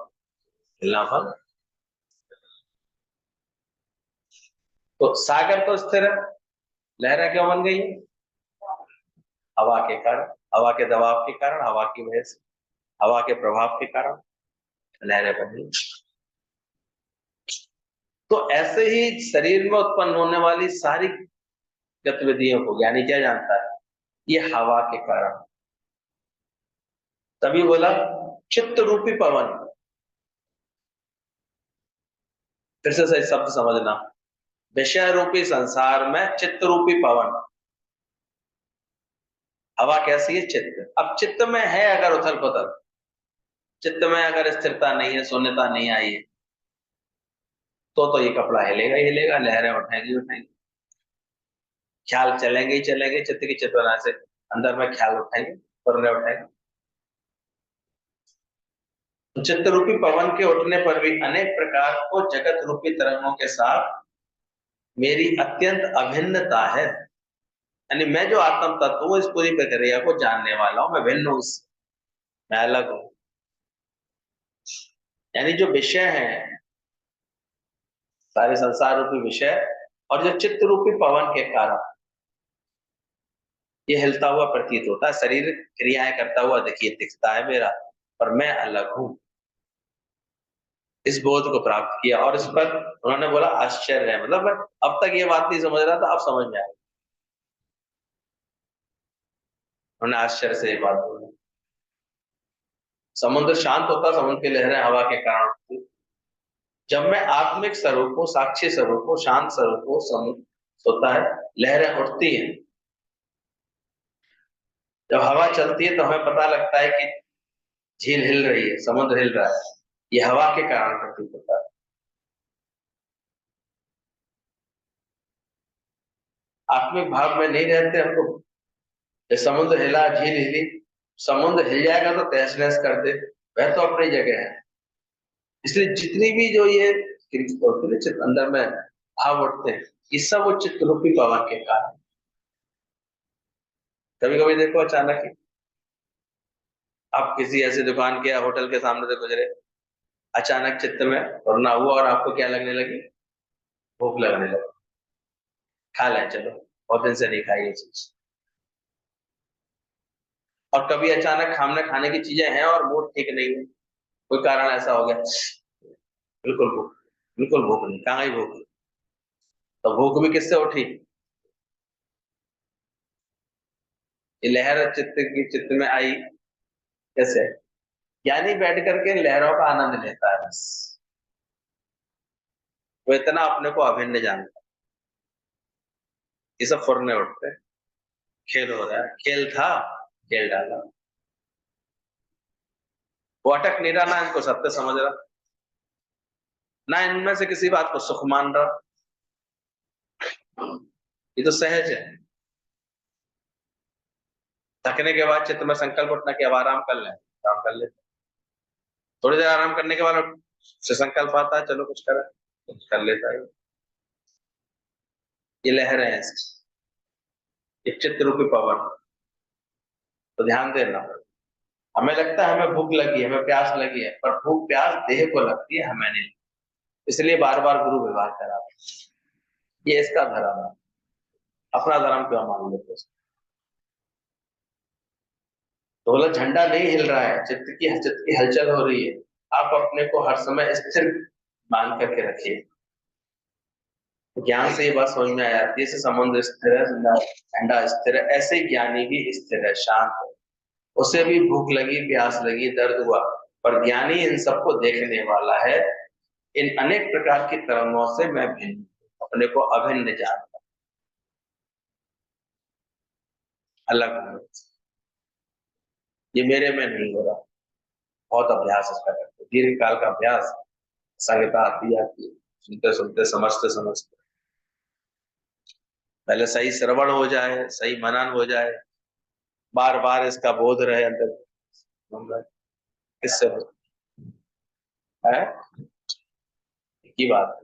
हिलना बंद। तो सागर तो स्थिर है, लहरें क्यों बन गई? हवा के कारण, हवा के दबाव के कारण, हवा की वजह से, हवा के प्रभाव के कारण लहरें बन गई। तो ऐसे ही शरीर में उत्पन्न होने वाली सारी गतिविधियों को ज्ञानी क्या जानता है? ये हवा के कारण। तभी बोला चित्त रूपी पवन। फिर से सही शब्द समझना, विषय रूपी संसार में चित्त रूपी पवन। हवा कैसी है? चित्त। अब चित्त में है अगर उथल पुथल, चित्त में अगर स्थिरता नहीं है, शून्यता नहीं आई है, तो ये कपड़ा हिलेगा ही हिलेगा, लहरें उठेंगी उठेंगी, ख्याल चलेंगे ही चलेंगे, चित्त की चेतना से अंदर में ख्याल उठेंगे, फुर्रे उठेंगे। तो चित्त रूपी पवन के उठने पर भी अनेक प्रकार को जगत रूपी तरंगों के साथ मेरी अत्यंत अभिन्नता है। यानी मैं जो आत्म तत्व हूँ, इस पूरी प्रक्रिया को जानने वाला हूं, मैं भिन्न हूं, मैं अलग हूं। यानी जो विषय है, सारे संसार रूपी विषय, और जो चित्त रूपी पवन के कारण ये हिलता हुआ प्रतीत होता है, शरीर क्रियाएं करता हुआ देखिए दिखता है मेरा, पर मैं अलग हूं। इस बोध को प्राप्त किया, और इस पर उन्होंने बोला आश्चर्य है, मतलब मैं अब तक ये बात नहीं समझ रहा था, अब समझ में आया। उन्होंने आश्चर्य से ये बात बोली। समुद्र शांत होता, समुद्र की लहरें हवा के कारण उठती। जब मैं आत्मिक स्वरूप हूँ, साक्षी स्वरूप हूँ, शांत स्वरूप हूँ, समुद्र होता है, लहरें उठती हैं। जब हवा चलती है तो हमें पता लगता है कि झील हिल रही है, समुद्र हिल रहा है, ये हवा के कारण प्रतीत होता है। आत्मिक भाव में नहीं रहते हम लोग। ये समुद्र हिला, झील हिली, समुद्र हिल जाएगा तो तहस नहस कर दे, वह तो अपनी जगह है। इसलिए जितनी भी जो ये क्रिया होती है, चित्त अंदर में भाव उठते हैं, ये सब वो चित्त रूपी पवन के कारण। कभी कभी देखो अचानक ही आप किसी ऐसी दुकान के या होटल के सामने से गुजरे, अचानक चित्त में वरना हुआ और आपको क्या लगने लगी? भूख लगने लगी। खा लें चलो, बहुत दिन से नहीं खाई ये चीज। और कभी अचानक हमने खाने की चीजें हैं और मूड ठीक नहीं है, कोई कारण ऐसा हो गया, बिल्कुल भूख, बिल्कुल भूख नहीं, कहाँ ही भूख। तो भूख भी किससे उठी? ये लहर चित्त में आई कैसे? ज्ञानी बैठ करके लहरों का आनंद लेता है बस। वो इतना अपने को अभिन्न जानता है। ये सब फुरने उठते हैं, खेल हो रहा है, खेल था, खेल डाला। वो अटक नहीं रहा, ना इनको सत्य समझ रहा, ना इनमें से किसी बात को सुख मान रहा। ये तो सहज है। थकने के बाद चित्त में संकल्प उठना कि अब आराम कर लें, आराम कर ले। थोड़ी देर आराम करने के बाद से संकल्प आता है चलो कुछ करें, कुछ कर लेता है। ये लहर है इसकी, एक चित्त रूपी पवन। तो ध्यान देना, हमें लगता है हमें भूख लगी है, हमें प्यास लगी है, पर भूख प्यास देह को लगती है, हमें नहीं। इसलिए बार बार गुरु व्यवहार करा, ये इसका धर्म है। अपना धर्म क्यों मान लेते हो? तो बोला झंडा नहीं हिल रहा है, चित्त की हलचल हो रही है। आप अपने को हर समय स्थिर मान करके रखिए। ज्ञान से ये बात समझ में आ जाती है, जैसे समुद्र स्थिर है, झंडा स्थिर है, ऐसे ही ज्ञानी भी स्थिर है, शांत है। उसे भी भूख लगी, प्यास लगी, दर्द हुआ, पर ज्ञानी इन सबको देखने वाला है। इन अनेक प्रकार की तरंगों से मैं भिन्न, अपने को अभिन्न जानता, अलग हूं। ये मेरे में नहीं हो रहा। बहुत अभ्यास इसका करते, दीर्घ काल का अभ्यास, संगता आती आती है, सुनते सुनते, समझते समझते, पहले सही श्रवण हो जाए, सही मनन हो जाए, बार बार इसका बोध रहे अंदर, किससे हो है की बात।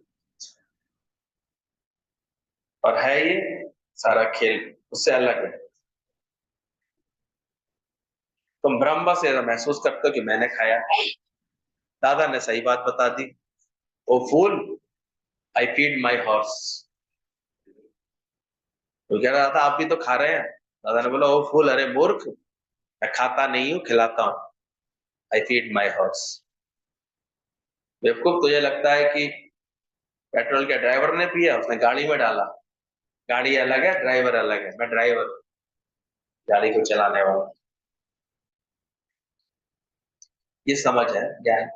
और है ये सारा खेल उससे अलग है। तुम ब्रह्म बस ये महसूस करते हो कि मैंने खाया, दादा ने सही बात बता दी। ओ फूल, आई फीड माई हॉर्स। तो कह रहा था आप भी तो खा रहे हैं। दादा ने बोला ओ फूल, अरे मूर्ख, मैं खाता नहीं हूं, खिलाता हूं। I feed my horse. बेवकूफ, तुझे लगता है कि पेट्रोल क्या ड्राइवर ने पिया, उसने गाड़ी में डाला। गाड़ी अलग है, ड्राइवर अलग है। मैं ड्राइवर, गाड़ी को चलाने वाला। ये समझ है ज्ञान।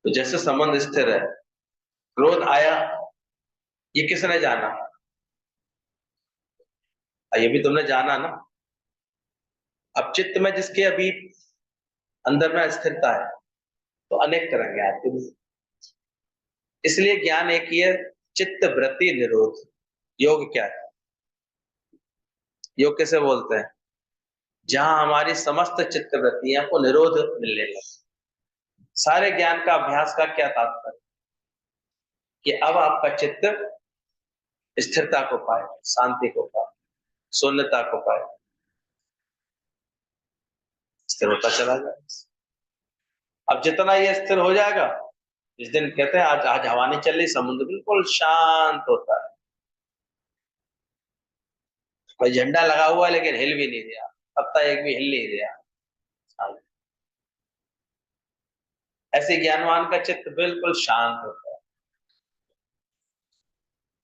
तो जैसे संबंध स्थिर है, क्रोध आया, ये किसने जाना? ये भी तुमने जाना ना। अब चित्त में जिसके अभी अंदर में स्थिरता है, तो अनेक तरंगे आती हैं। इसलिए ज्ञान एक ही है, चित्त वृत्ति निरोध। योग क्या है? योग किसे बोलते हैं? जहां हमारी समस्त चित्त वृत्तियां को निरोध मिलने लगे। सारे ज्ञान का अभ्यास का क्या तात्पर्य? कि अब आपका चित्त स्थिरता को पाए, शांति को पाए, शून्यता को पाए, स्थिर होता चला जाए। अब जितना ये स्थिर हो जाएगा, जिस दिन कहते हैं आज आज हवा नहीं चल रही, समुद्र बिल्कुल शांत होता है, कोई झंडा लगा हुआ है लेकिन हिल भी नहीं रहा, पत्ता एक भी हिल नहीं रहा। ऐसे ज्ञानवान का चित्त बिल्कुल शांत होता है,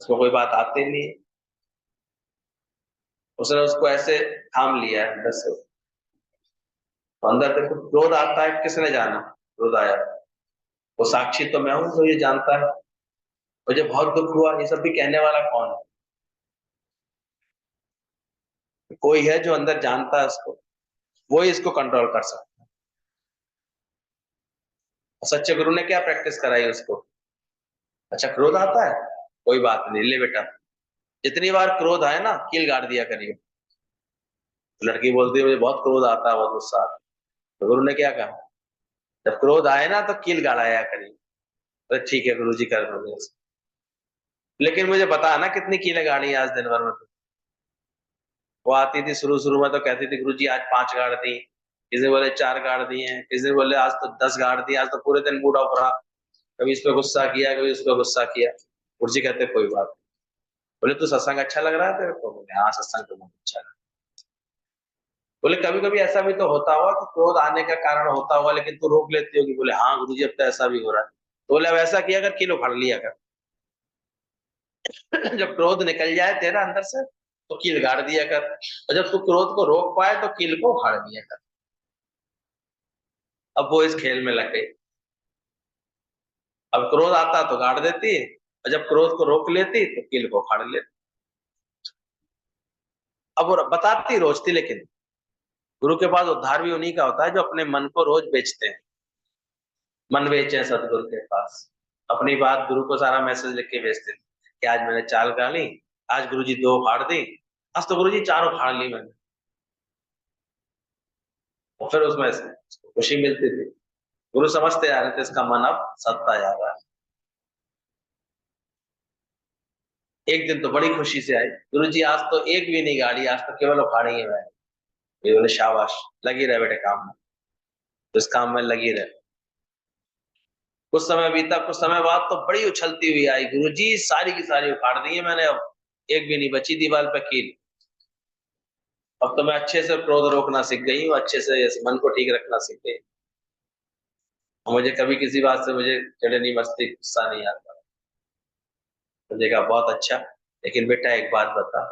उसको कोई बात आती नहीं। उसने उसको ऐसे थाम लिया है अंदर से। तो अंदर देखो क्रोध आता है, किसने जाना क्रोध आया? वो साक्षी तो मैं हूं, तो ये जानता है। मुझे बहुत दुख हुआ, ये सब भी कहने वाला कौन है? कोई है जो अंदर जानता है उसको, वो ही इसको कंट्रोल कर सकता है। सच्चे गुरु ने क्या प्रैक्टिस कराई उसको? अच्छा क्रोध आता है, कोई बात नहीं, ले बेटा, जितनी बार क्रोध आए ना, कील गाड़ दिया करिए। तो लड़की बोलती है मुझे बहुत क्रोध आता है, बहुत गुस्सा आता है। तो गुरु ने क्या कहा? जब क्रोध आए ना तो कील गाड़ाया करिए। तो ठीक है गुरु जी, कर दोगे। लेकिन मुझे बता ना कितनी कीलें गाड़ी आज दिन भर में? वो आती थी शुरू शुरू में तो कहती थी गुरु जी आज 5 गाड़ दी, किसी बोले 4 गाड़ दी हैं, किसी बोले आज तो 10 गाड़ दी, आज तो पूरे दिन मूड ऑफ रहा, कभी इस पे गुस्सा किया, कभी उस पे गुस्सा किया। गुरु जी कहते कोई बात नहीं। बोले तू सत्संग अच्छा लग रहा है तेरे को? बोले हाँ सत्संग तो बहुत अच्छा है। बोले कभी कभी ऐसा भी तो होता होगा कि क्रोध आने का कारण होता होगा, लेकिन तू रोक लेती होगी। बोले हाँ गुरु जी, अब तो ऐसा भी हो रहा है। तो बोले अब ऐसा किया कर, किलो उखाड़ लिया कर। जब क्रोध निकल जाए तेरा अंदर से, तो कील गाड़ दिया कर, और जब तू क्रोध को रोक पाए तो कील को उखाड़ दिया कर। अब वो इस खेल में लग गई। अब क्रोध आता तो गाड़ देती, और जब क्रोध को रोक लेती तो कील को उखाड़ लेती। अब वो बताती रोज थी, लेकिन गुरु के पास उद्धार भी उन्हीं का होता है जो अपने मन को रोज बेचते हैं। मन बेचे सतगुरु के पास, अपनी बात गुरु को सारा मैसेज लिख के भेजते थे कि आज मैंने चाल गाली, आज गुरु जी 2 उखाड़ दी, आज तो गुरु जी 4 उखाड़ ली मैंने। और फिर उसमें से खुशी मिलती थी। गुरु समझते आ रहे थे इसका मन अब सत्ता जा रहा है। एक दिन तो बड़ी खुशी से आई, गुरु जी आज तो एक भी नहीं गाड़ी, आज तो केवल उखाड़ी है मैंने। ये बोले शाबाश, लगी रहे बेटे काम में, तो इस काम में लगी रहे। कुछ समय बीता, कुछ समय बाद तो बड़ी उछलती हुई आई, गुरु जी सारी की सारी उखाड़ दी है मैंने, अब एक भी नहीं बची दीवार पे कील। अब तो मैं अच्छे से क्रोध रोकना सीख गई हूँ, अच्छे से इस मन को ठीक रखना सीख गई। मुझे कभी किसी बात से मुझे चिढ़नी मस्ती गुस्सा नहीं आता। मुझे कहा बहुत अच्छा, लेकिन बेटा एक बात बता।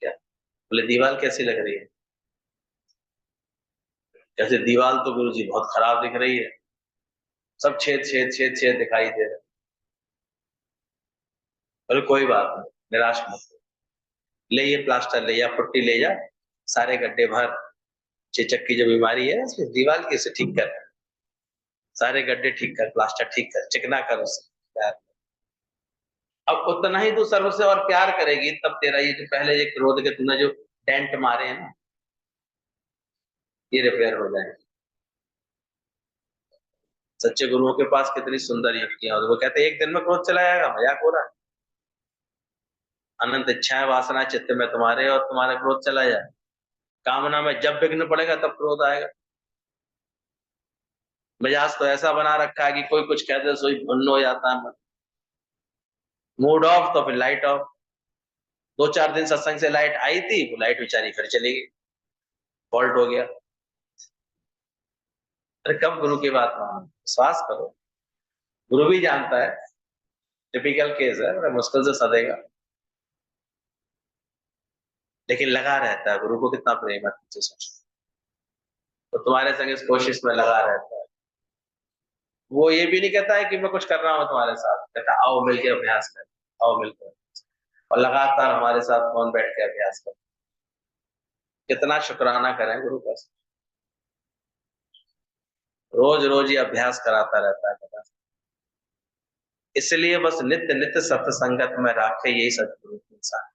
क्या? बोले दीवार कैसी लग रही है? जैसे दीवार तो गुरु जी बहुत खराब दिख रही है, सब छेद छेद छेद छेद दिखाई दे रहे। बोले कोई बात नहीं, निराश मत हो। ले ये प्लास्टर ले जा, पुट्टी ले जा, सारे गड्ढे भर, चेचक की जो बीमारी है उसकी दीवार की, उसे ठीक कर, सारे गड्ढे ठीक कर, प्लास्टर ठीक कर, चिकना कर उसे प्यार। अब उतना ही तू सर्व से और प्यार करेगी, तब तेरा ये जो पहले ये क्रोध के तूने जो डेंट मारे हैं ना, ये रिपेयर हो जाएंगे। सच्चे गुरुओं के पास कितनी सुंदर युक्तियां होती, वो कहते हैं एक दिन में क्रोध चला जाएगा, मजाक हो रहा है। अनंत इच्छाएं वासना चित्त में तुम्हारे, और तुम्हारा क्रोध चला जाए। कामना में जब विघ्न पड़ेगा तब क्रोध आएगा। मिजाज तो ऐसा बना रखा है कि कोई कुछ कह दे सोई भुन्न हो जाता है मन। मूड ऑफ तो फिर लाइट ऑफ। 2-4 दिन सत्संग से लाइट आई थी, वो लाइट बेचारी फिर चली गई, फॉल्ट हो गया। अरे कब गुरु की बात मानो, विश्वास करो, गुरु भी जानता है टिपिकल केस है, बड़ा मुश्किल से सदेगा, लेकिन लगा रहता है। गुरु को कितना प्रेम है तुझसे, सोचो। तो तुम्हारे संग इस कोशिश में लगा रहता है। वो ये भी नहीं कहता है कि मैं कुछ कर रहा हूँ तुम्हारे साथ, कहता आओ मिलकर अभ्यास कर, आओ मिलकर, और लगातार हमारे साथ फोन बैठ के अभ्यास कर। कितना शुक्राना करें गुरु का, रोज रोज ये अभ्यास कराता रहता है। इसलिए बस नित्य नित्य सत्संगत में राखे, यही सदगुरु की इंसान।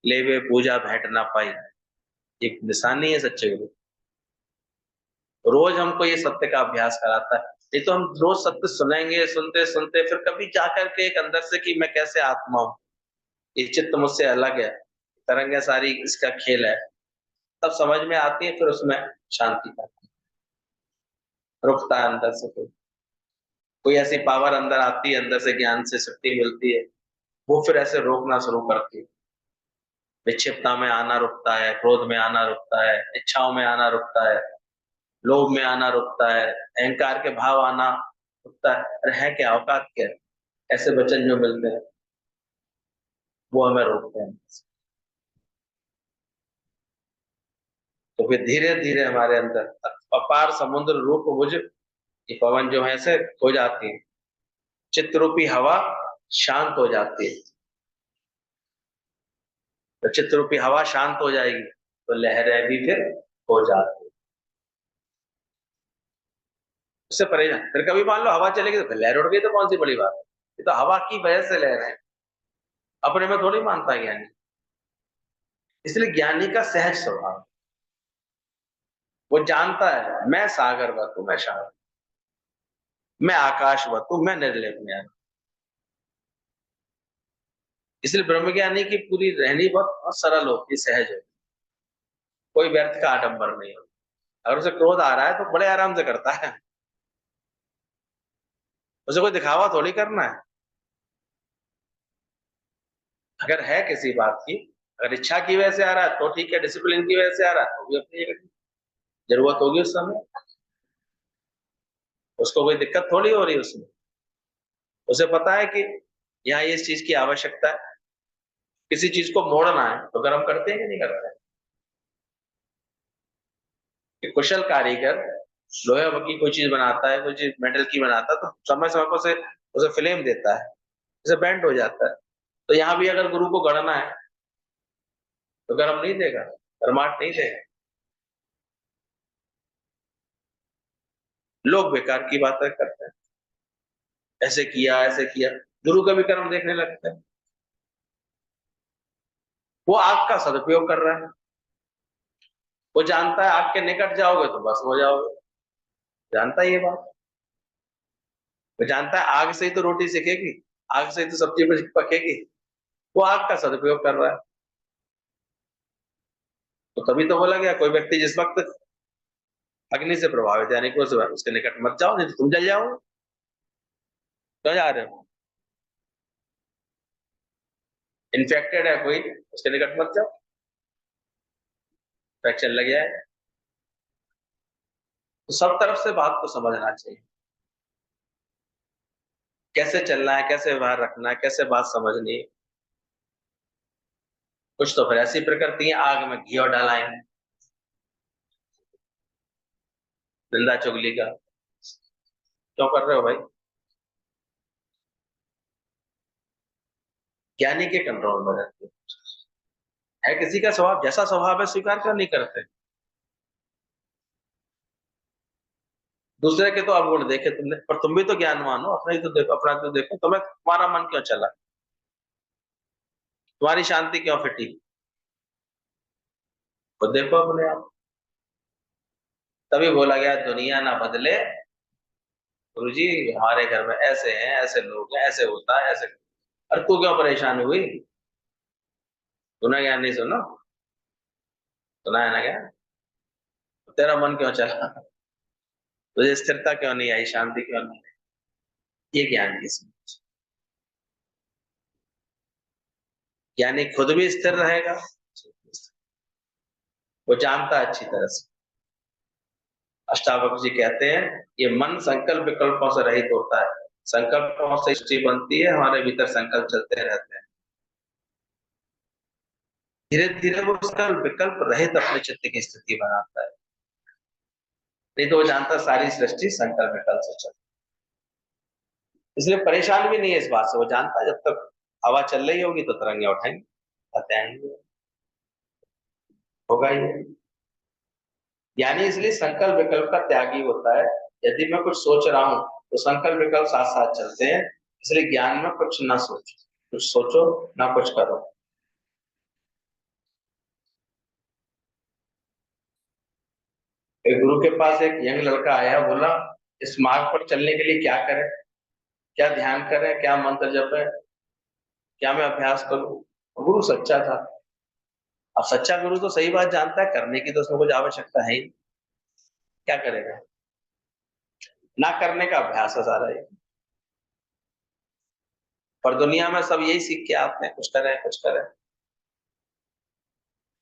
लेवे पूजा भेंट ना पाई, एक निशानी है सच्चे गुरु। रोज हमको ये सत्य का अभ्यास कराता है। नहीं तो हम रोज सत्य सुनेंगे, सुनते सुनते फिर कभी जाकर के एक अंदर से कि मैं कैसे आत्मा हूँ, ये चित्त मुझसे अलग है, तरंगे सारी इसका खेल है, तब समझ में आती है, फिर उसमें शांति आती है, रुकता है अंदर से। फिर कोई ऐसी पावर अंदर आती है, अंदर से ज्ञान से शक्ति मिलती है, वो फिर ऐसे रोकना शुरू करती है। विक्षिप्तता में आना रुकता है, क्रोध में आना रुकता है, इच्छाओं में आना रुकता है, लोभ में आना रुकता है, अहंकार के भाव आना रुकता है। अरे है क्या, औकात क्या है? ऐसे वचन जो मिलते हैं वो हमें रोकते हैं। तो फिर धीरे धीरे हमारे अंदर अपार समुद्र रूप मुझ, ये पवन जो है ऐसे हो जाती है, चित्त रूपी हवा शांत हो जाती है। तो चित्त रूपी हवा शांत हो जाएगी तो लहरें भी फिर हो जाती है। उससे परेशान, फिर कभी मान लो हवा चलेगी तो फिर लहर उड़ गई, तो कौन सी बड़ी बात है? ये तो हवा की वजह से लहर है, अपने में थोड़ी मानता है ज्ञानी। इसलिए ज्ञानी का सहज स्वभाव, वो जानता है मैं सागर वत हूं, मैं शांत, मैं आकाश वत हूं, मैं निर्लेप में। इसलिए ब्रह्मज्ञानी की पूरी रहनी बहुत सरल होती, सहज है, कोई व्यर्थ का आडंबर नहीं होता। अगर उसे क्रोध आ रहा है तो बड़े आराम से करता है, उसे कोई दिखावा थोड़ी करना है। अगर है किसी बात की, अगर इच्छा की वजह से आ रहा है तो ठीक है, डिसिप्लिन की वजह से आ रहा है तो भी अपनी जगह जरूरत होगी उस समय, उसको कोई दिक्कत थोड़ी हो रही है उसमें। उसे पता है कि यहाँ इस चीज की आवश्यकता है, किसी चीज को मोड़ना है तो गर्म करते हैं कि नहीं करते हैं? कि कुशल कारीगर लोहे की कोई चीज बनाता है, कोई चीज मेटल की बनाता है, तो समय समय पर उसे फ्लेम देता है, उसे बेंड हो जाता है। तो यहाँ भी अगर गुरु को गढ़ना है तो गर्म नहीं देगा, गर्माहट नहीं देगा। लोग बेकार की बातें करते हैं, ऐसे किया ऐसे किया, गुरु का भी कर्म देखने लगते हैं। वो आग का सदुपयोग कर रहा है, वो जानता है आग के निकट जाओगे तो बस हो जाओगे, जानता है ये बात। वो जानता है आग से ही तो रोटी सिकेगी, आग से ही तो सब्जी पकेगी। वो आग का सदुपयोग कर रहा है। तो तभी तो बोला गया कोई व्यक्ति जिस वक्त अग्नि से प्रभावित है, यानी कि उसके निकट मत जाओ, नहीं तो तुम जल जाओगे। क्यों जा रहे हो? इन्फेक्टेड है कोई, उसके निकट मत जाओ, इन्फेक्शन लग जाए। तो सब तरफ से बात को समझना चाहिए, कैसे चलना है, कैसे व्यवहार रखना है, कैसे बात समझनी है। कुछ तो फिर ऐसी प्रकृति है, आग में घी और डालाएंगे, निंदा चुगली का। क्यों कर रहे हो भाई? ज्ञानी के कंट्रोल में रहते है, किसी का स्वभाव जैसा स्वभाव है स्वीकार क्यों नहीं करते? दूसरे के तो अवगुण देखे तुमने, पर तुम भी तो ज्ञानवान हो, अपना ही तो देखो, अपना तो देखो, तुम्हें तुम्हारा मन क्यों चला, तुम्हारी शांति क्यों फिटी, खुद देखो अपने आप। तभी बोला गया दुनिया ना बदले गुरुजी, हमारे घर में ऐसे हैं, ऐसे लोग हैं, ऐसे होता है, ऐसे। अरे तू क्यों परेशान हुई? तूने ज्ञान नहीं सुना? सुना है ना क्या? तेरा मन क्यों चला? तुझे स्थिरता क्यों नहीं आई, शांति क्यों नहीं आई? ये ज्ञान की समझ। ज्ञानी खुद भी स्थिर रहेगा, वो जानता है अच्छी तरह से। अष्टावक्र जी कहते हैं ये मन संकल्प विकल्पों से रहित होता है, संकल्पों से सृष्टि बनती है, हमारे भीतर संकल्प चलते रहते हैं, धीरे धीरे वो संकल्प विकल्प रहित अपने चित्त की स्थिति बनाता है। नहीं तो वो जानता सारी सृष्टि संकल्प विकल्प से चलती है। इसलिए परेशान भी नहीं है इस बात से, वो जानता है जब तक हवा चल रही होगी तो तरंगे उठेंगे, आते आएंगे, होगा ही। यानी इसलिए संकल्प विकल्प का त्यागी होता है। यदि मैं कुछ सोच रहा हूं तो संकल्प विकल्प साथ साथ चलते हैं। इसलिए ज्ञान में कुछ ना सोचो, कुछ सोचो ना कुछ करो। एक गुरु के पास एक यंग लड़का आया, बोला इस मार्ग पर चलने के लिए क्या करें, क्या ध्यान करें, क्या मंत्र जपें, क्या मैं अभ्यास करूं? गुरु सच्चा था। अब सच्चा गुरु तो सही बात जानता है, करने की तो उसमें कुछ आवश्यकता है ही। क्या करेगा? ना करने का अभ्यास है सारा ये। पर दुनिया में सब यही सीख के आते हैं, कुछ करें कुछ करें,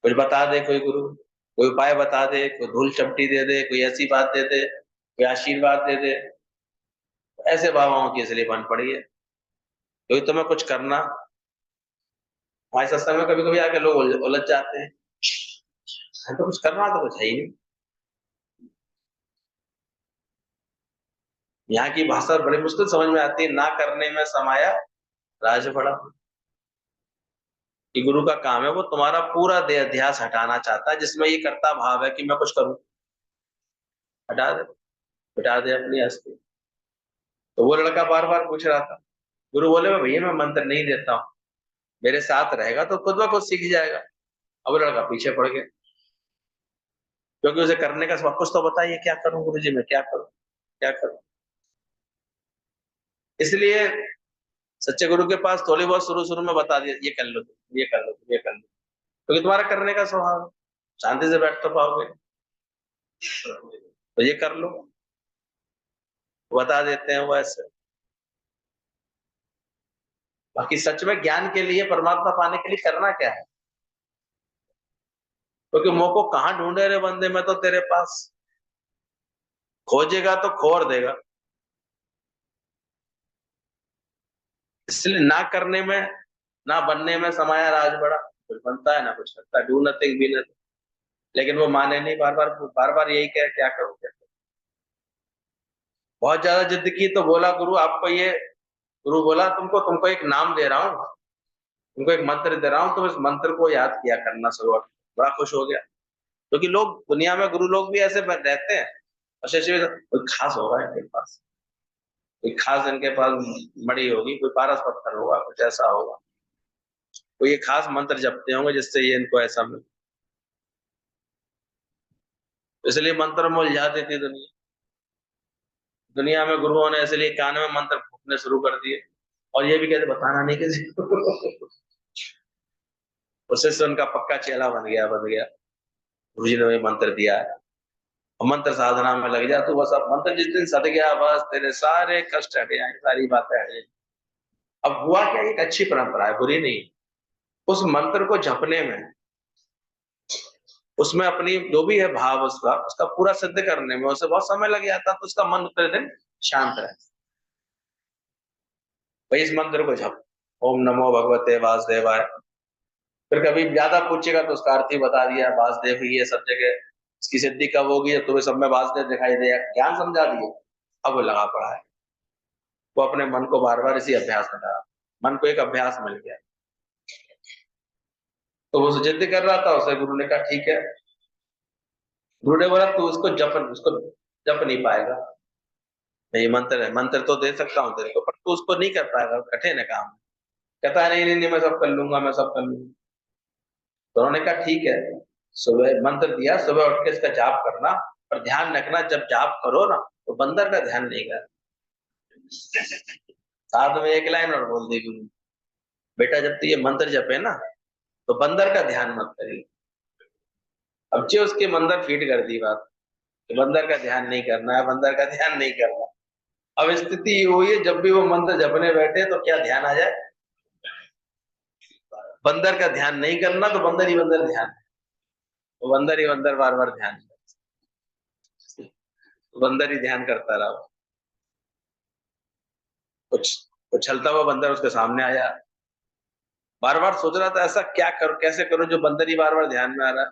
कुछ बता दे कोई गुरु, कोई उपाय बता दे, कोई धूल चपटी दे दे, कोई ऐसी बात दे दे, कोई आशीर्वाद दे दे। ऐसे बाबाओं की इसलिए बन पड़ी है, क्योंकि तुम्हें कुछ करना। हमारे सत्संग में कभी कभी आके लोग उलझ जाते हैं, तो कुछ करना तो कुछ है ही नहीं। यहाँ की भाषा बड़ी मुश्किल समझ में आती है, ना करने में समाया राज बड़ा। कि गुरु का काम है वो तुम्हारा पूरा देह ध्यास हटाना चाहता है, जिसमें ये करता भाव है कि मैं कुछ करूं, हटा दे, हटा दे अपनी हस्ती। तो वो लड़का बार बार पूछ रहा था। गुरु बोले मैं भैया मैं मंत्र नहीं देता हूँ, मेरे साथ रहेगा तो खुद ब खुद सीख जाएगा। अब वो लड़का पीछे पड़ गया, क्योंकि उसे करने का कुछ तो बताइए, क्या करूं गुरु जी, मैं क्या करूं, क्या करूं? इसलिए सच्चे गुरु के पास थोड़ी बहुत शुरू शुरू में बता दिया, ये कर लो तुम, ये कर लो तुम, ये कर लो, क्योंकि तुम्हारा करने का स्वभाव है, शांति से बैठ तो पाओगे, तो ये कर लो, बता देते हैं वो ऐसे। बाकी सच में ज्ञान के लिए, परमात्मा पाने के लिए करना क्या है? क्योंकि मुंह को कहाँ ढूंढे रे बंदे, मैं तो तेरे पास, खोजेगा तो खोर देगा। इसलिए ना करने में, ना बनने में समाया राज बड़ा। कुछ बनता है ना कुछ करता है, डू नथिंग बी नथिंग। लेकिन वो माने नहीं, बार बार यही कह, क्या करूं क्या करूं? बहुत ज्यादा जिद की तो बोला गुरु आपको ये, गुरु बोला तुमको तुमको एक नाम दे रहा हूँ, तुमको एक मंत्र दे रहा हूँ, तुम इस मंत्र को याद किया करना शुरू। बड़ा खुश हो गया, क्योंकि लोग दुनिया में गुरु लोग भी ऐसे रहते हैं। अच्छा कोई खास होगा इनके पास, कोई खास इनके पास मणि होगी, कोई पारस पत्थर होगा, कुछ ऐसा होगा, कोई ये खास मंत्र जपते होंगे जिससे ये इनको ऐसा मिले। इसलिए मंत्र में उलझा देती दुनिया। दुनिया में गुरुओं ने इसलिए कान में मंत्र फूकने शुरू कर दिए, और ये भी कहते बताना नहीं किसी को। उससे से उनका पक्का चेला बन गया। गुरु जी ने वही मंत्र दिया है, और मंत्र साधना में लग जा तो बस, अब मंत्र जिस दिन सद गया बस तेरे सारे कष्ट हट जाए, सारी बातें हट जाए। अब हुआ क्या, एक अच्छी परंपरा है, बुरी नहीं। उस मंत्र को जपने में, उसमें अपनी जो भी है भाव उसका उसका पूरा सिद्ध करने में उसे बहुत समय लग जाता, तो उसका मन उतने दिन शांत रहे। भाई इस मंत्र को जप, ओम नमो भगवते वासुदेवाय। फिर कभी ज्यादा पूछेगा तो उसका अर्थ ही बता दिया, वासुदेव ही है सब जगह। इसकी सिद्धि कब होगी, जब तुम्हें सब में वासुदेव दिखाई देगा, ज्ञान समझा दिए। अब वो लगा पड़ा है, वो अपने मन को बार बार इसी अभ्यास में डाला, मन को एक अभ्यास मिल गया। तो वो जिद कर रहा था, उसे गुरु ने कहा ठीक है। गुरु ने बोला तू उसको जप नहीं पाएगा, नहीं मंत्र है, मंत्र तो दे सकता हूँ तेरे को, पर तू उसको नहीं कर पाएगा, कठिन है काम। कहता है नहीं नहीं नहीं, मैं सब कर लूंगा, मैं सब कर लूंगा। तो उन्होंने कहा ठीक है, सुबह मंत्र दिया, सुबह उठ के इसका जाप करना, और ध्यान रखना जब जाप करो ना तो बंदर का ध्यान नहीं कर। साथ में एक लाइन और बोल दी गुरु, बेटा जब तू ये मंत्र जपे ना तो बंदर का ध्यान मत करिए। अब जो उसके मंदर फीड कर दी बात कि बंदर का ध्यान नहीं करना है, बंदर का ध्यान नहीं करना। अब स्थिति ये हुई है, जब भी वो मंत्र जपने बैठे तो क्या ध्यान आ जाए, बंदर का ध्यान नहीं करना, तो बंदर ही बंदर ध्यान, वो बंदर ही बंदर बार बार ध्यान, बंदर ही ध्यान करता रहा। कुछ उछलता हुआ बंदर उसके सामने आया, बार बार सोच रहा था ऐसा क्या करूं, कैसे करूं जो बंदर ही बार बार ध्यान में आ रहा है।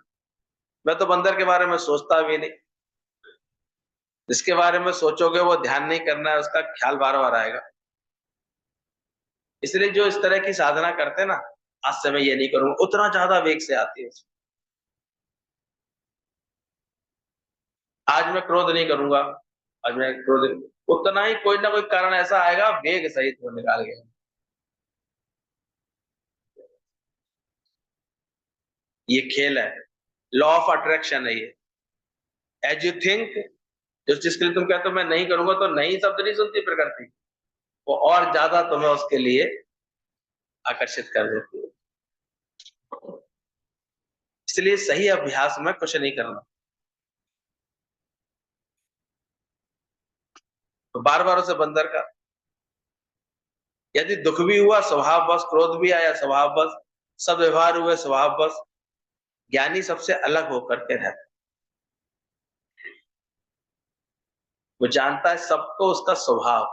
मैं तो बंदर के बारे में सोचता भी नहीं, जिसके बारे में सोचोगे वो ध्यान नहीं करना है, उसका ख्याल बार बार आएगा। इसलिए जो इस तरह की साधना करते हैं ना, आज से मैं ये नहीं करूंगा, उतना ज्यादा वेग से आती है। आज मैं क्रोध नहीं करूंगा, आज मैं क्रोध, उतना ही कोई ना कोई कारण ऐसा आएगा, वेग सहित वो निकाल गया। ये खेल है, लॉ ऑफ अट्रैक्शन है ये। एज यू थिंक, जिस जिसके लिए तुम कहते हो मैं नहीं करूंगा, तो नहीं शब्द नहीं सुनती प्रकृति, वो और ज्यादा तुम्हें उसके लिए आकर्षित कर देती है। इसलिए सही अभ्यास में कुछ नहीं करना, तो बार बार उसे बंदर का, यदि दुख भी हुआ स्वभाव बस, क्रोध भी आया स्वभाव बस, सब व्यवहार हुए स्वभाव बस, ज्ञानी सबसे अलग होकर के रहता है। वो जानता है सबको उसका स्वभाव,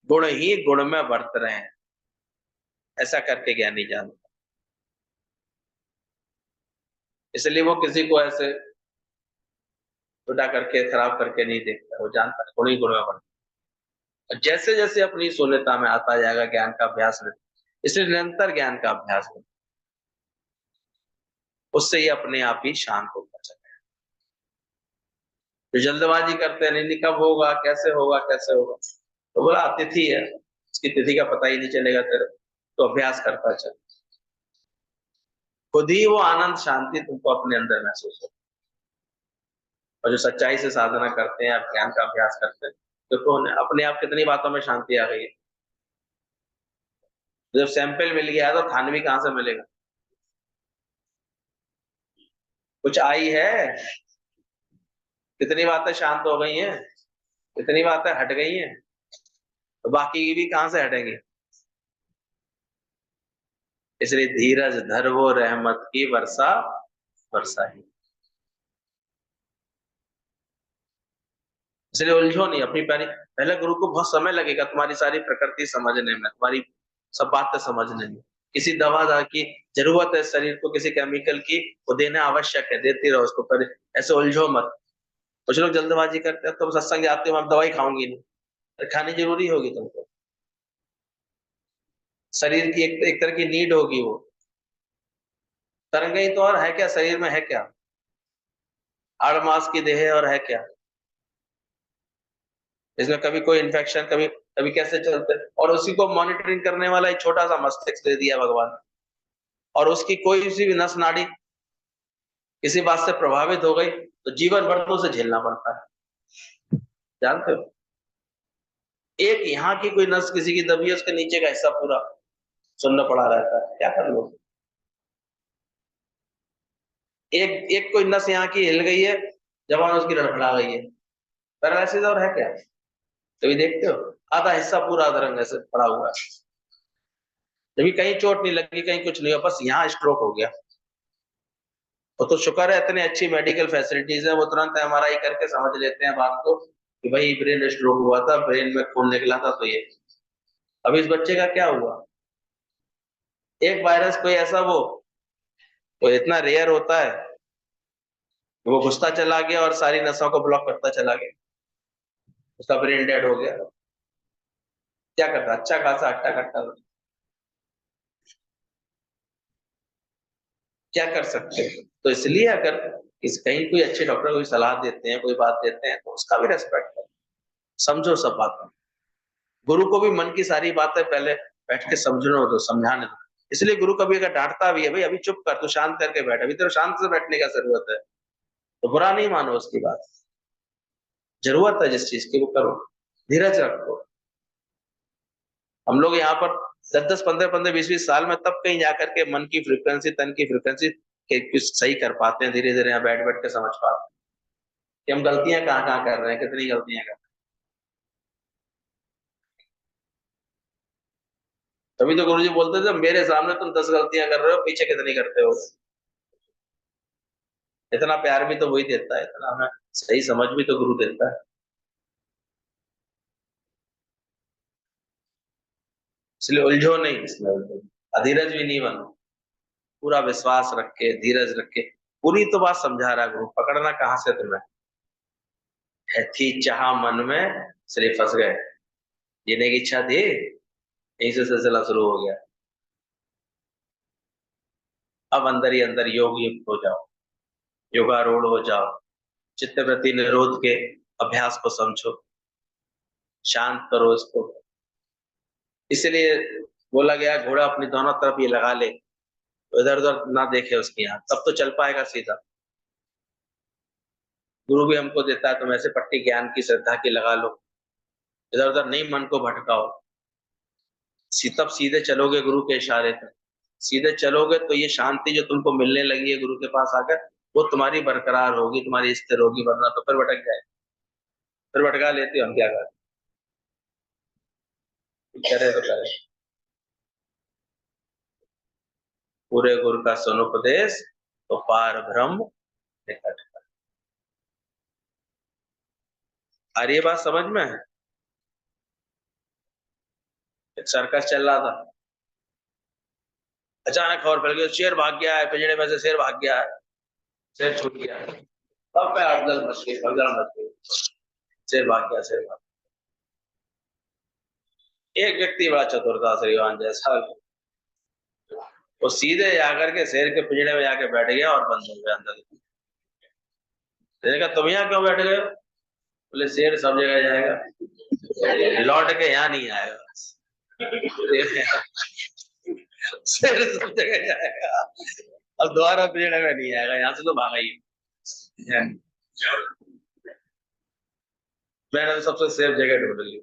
गुण ही गुण में बरत रहे हैं, ऐसा करके ज्ञानी जानता। इसलिए वो किसी को ऐसे छोटा करके खराब करके नहीं देखता, वो जानता है गुण ही गुण में बरत। और जैसे जैसे अपनी शून्यता में आता जाएगा ज्ञान का अभ्यास में, इसलिए निरंतर ज्ञान का अभ्यास हो, उससे ही अपने आप ही शांत होगा चले। जो जल्दबाजी करते हैं, नहीं कब होगा, कैसे होगा, कैसे होगा, तो बोला तिथि है, उसकी तिथि का पता ही नहीं चलेगा तेरे, तो अभ्यास करता चल, खुद ही वो आनंद शांति तुमको अपने अंदर महसूस हो। और जो सच्चाई से साधना करते हैं, ज्ञान का अभ्यास करते हैं, तो अपने आप कितनी बातों में शांति आ गई है। जब सैंपल मिल गया तो थानवी कहां से मिलेगा, कुछ आई है, कितनी बातें शांत हो गई हैं, कितनी बातें हट गई हैं, तो बाकी की भी कहां से हटेंगी। इसलिए धीरज धर वो रहमत की वर्षा वर्षा ही। इसलिए उलझो नहीं अपनी प्यारी, पहले गुरु को बहुत समय लगेगा तुम्हारी सारी प्रकृति समझने में, तुम्हारी सब बातें समझने में। किसी दवा की जरूरत है शरीर को, किसी केमिकल की, वो देना आवश्यक है, देती रहो उसको, पर ऐसे उलझो मत। कुछ लोग जल्दबाजी करते हैं, तुम सत्संग जाते हो, हम दवाई खाऊंगी नहीं, अरे खानी जरूरी होगी तुमको, शरीर की एक तरह की नीड होगी वो। तरंग ही तो, और है क्या शरीर में, है क्या, हाड़ मास की देह है और है क्या, इसमें कभी कोई इन्फेक्शन, कभी कभी कैसे चलते, और उसी को मॉनिटरिंग करने वाला एक छोटा सा मस्तिष्क दे दिया भगवान, और उसकी कोई सी भी नस नाड़ी किसी बात से प्रभावित हो गई तो जीवन भर तो उसे झेलना पड़ता है, जानते हो। एक यहाँ की कोई नस किसी की दबी है, उसके नीचे का हिस्सा पूरा सुन्न पड़ा रहता है, क्या कर लो। एक एक कोई नस यहाँ की हिल गई है, जबान उसकी लड़खड़ा गई है, पैरालिसिस और है क्या? कभी देखते हो? आधा हिस्सा पूरा अधरंग ऐसे पड़ा हुआ है, जबकि कहीं चोट नहीं लगी, कहीं कुछ नहीं हुआ, बस यहाँ स्ट्रोक हो गया। वो तो शुक्र है इतनी अच्छी मेडिकल फैसिलिटीज है, वो तुरंत एमआरआई करके समझ लेते हैं बात को कि भाई ब्रेन स्ट्रोक हुआ था, ब्रेन में खून निकला था, तो ये। अब इस बच्चे का क्या हुआ? एक वायरस कोई ऐसा वो इतना रेयर होता है, वो घुसता चला गया और सारी नसों को ब्लॉक करता चला गया, उसका ब्रेन डेड हो गया। क्या करता? अच्छा खासा हट्टा कट्टा, क्या कर सकते हैं? तो इसलिए अगर कहीं कोई अच्छे डॉक्टर कोई सलाह देते हैं, कोई बात देते हैं, तो उसका भी रेस्पेक्ट करो, समझो सब बातें। गुरु को भी मन की सारी बातें पहले बैठ के समझने दो, समझाने दो। इसलिए गुरु कभी अगर डांटता भी है, भाई अभी चुप कर, तू शांत करके बैठ, अभी तेरे शांत से बैठने का जरूरत है, तो बुरा नहीं मानो उसकी बात। जरूरत है जिस चीज की वो करो, धीरज रखो। हम लोग यहाँ पर 10-10, 15-15, 20-20 साल में तब कहीं जाकर के मन की फ्रीक्वेंसी, तन की फ्रीक्वेंसी के कुछ सही कर पाते हैं, धीरे धीरे यहाँ बैठ बैठ के समझ पाते हैं कि हम गलतियां कहाँ कहाँ कर रहे हैं, कितनी गलतियां कर रहे हैं। तभी तो गुरु जी बोलते थे, मेरे सामने तुम 10 गलतियां कर रहे हो, पीछे कितनी करते हो। इतना प्यार भी तो वही देता है, इतना हमें सही समझ भी तो गुरु देता है। इसलिए उलझो नहीं, इसमें उलझो, अधीरज भी नहीं बनो, पूरा विश्वास रख के, धीरज रख के। पूरी तो बात समझा रहा है गुरु, पकड़ना कहाँ से तुम्हें है, थी चाह मन में, इसलिए फंस गए। जीने की इच्छा थी, यहीं से सिलसिला शुरू हो गया। अब अंदर ही अंदर योग युक्त हो जाओ, योगारूढ़ हो जाओ, चित्त वृत्ति निरोध के अभ्यास को समझो, शांत करो इसको। इसलिए बोला गया, घोड़ा अपनी दोनों तरफ ये लगा ले, तो इधर उधर ना देखे उसकी, यहाँ तब तो चल पाएगा सीधा। गुरु भी हमको देता है, तुम ऐसे पट्टी ज्ञान की, श्रद्धा की लगा लो, इधर उधर नहीं मन को भटकाओ। तब सीधे चलोगे गुरु के इशारे पर, सीधे चलोगे तो ये शांति जो तुमको मिलने लगी है गुरु के पास आकर, वो तुम्हारी बरकरार होगी, तुम्हारी स्थिर होगी, वरना तो फिर भटक जाए। फिर भटका लेते हो, हम क्या करें? करे तो करे, पूरे गुरु का सुनुपदेश, तो पार ब्रह्म निकट। आ रही है बात समझ में? एक सर्कस चल रहा था, अचानक खबर फैल गई, शेर भाग गया है, पिंजड़े में से शेर भाग गया है, शेर छूट गया है। तब पे हड़दंग मच गई, भगदड़ मच गई, शेर भाग गया, शेर भाग गया। एक व्यक्ति बड़ा चतुर था, श्रीमान जैसा, वो सीधे जाकर के शेर के पिंजड़े में जाके बैठ गया और बंद हो गया अंदर। कहा तुम यहाँ क्यों बैठ गए? बोले शेर सब जगह जाएगा, लौट के यहाँ नहीं आएगा। शेर सब जगह जाएगा, अब दोबारा पिंजड़े में नहीं आएगा, यहाँ से तो भागा ही है। मैंने तो सबसे सेफ जगह ढूंढ ली।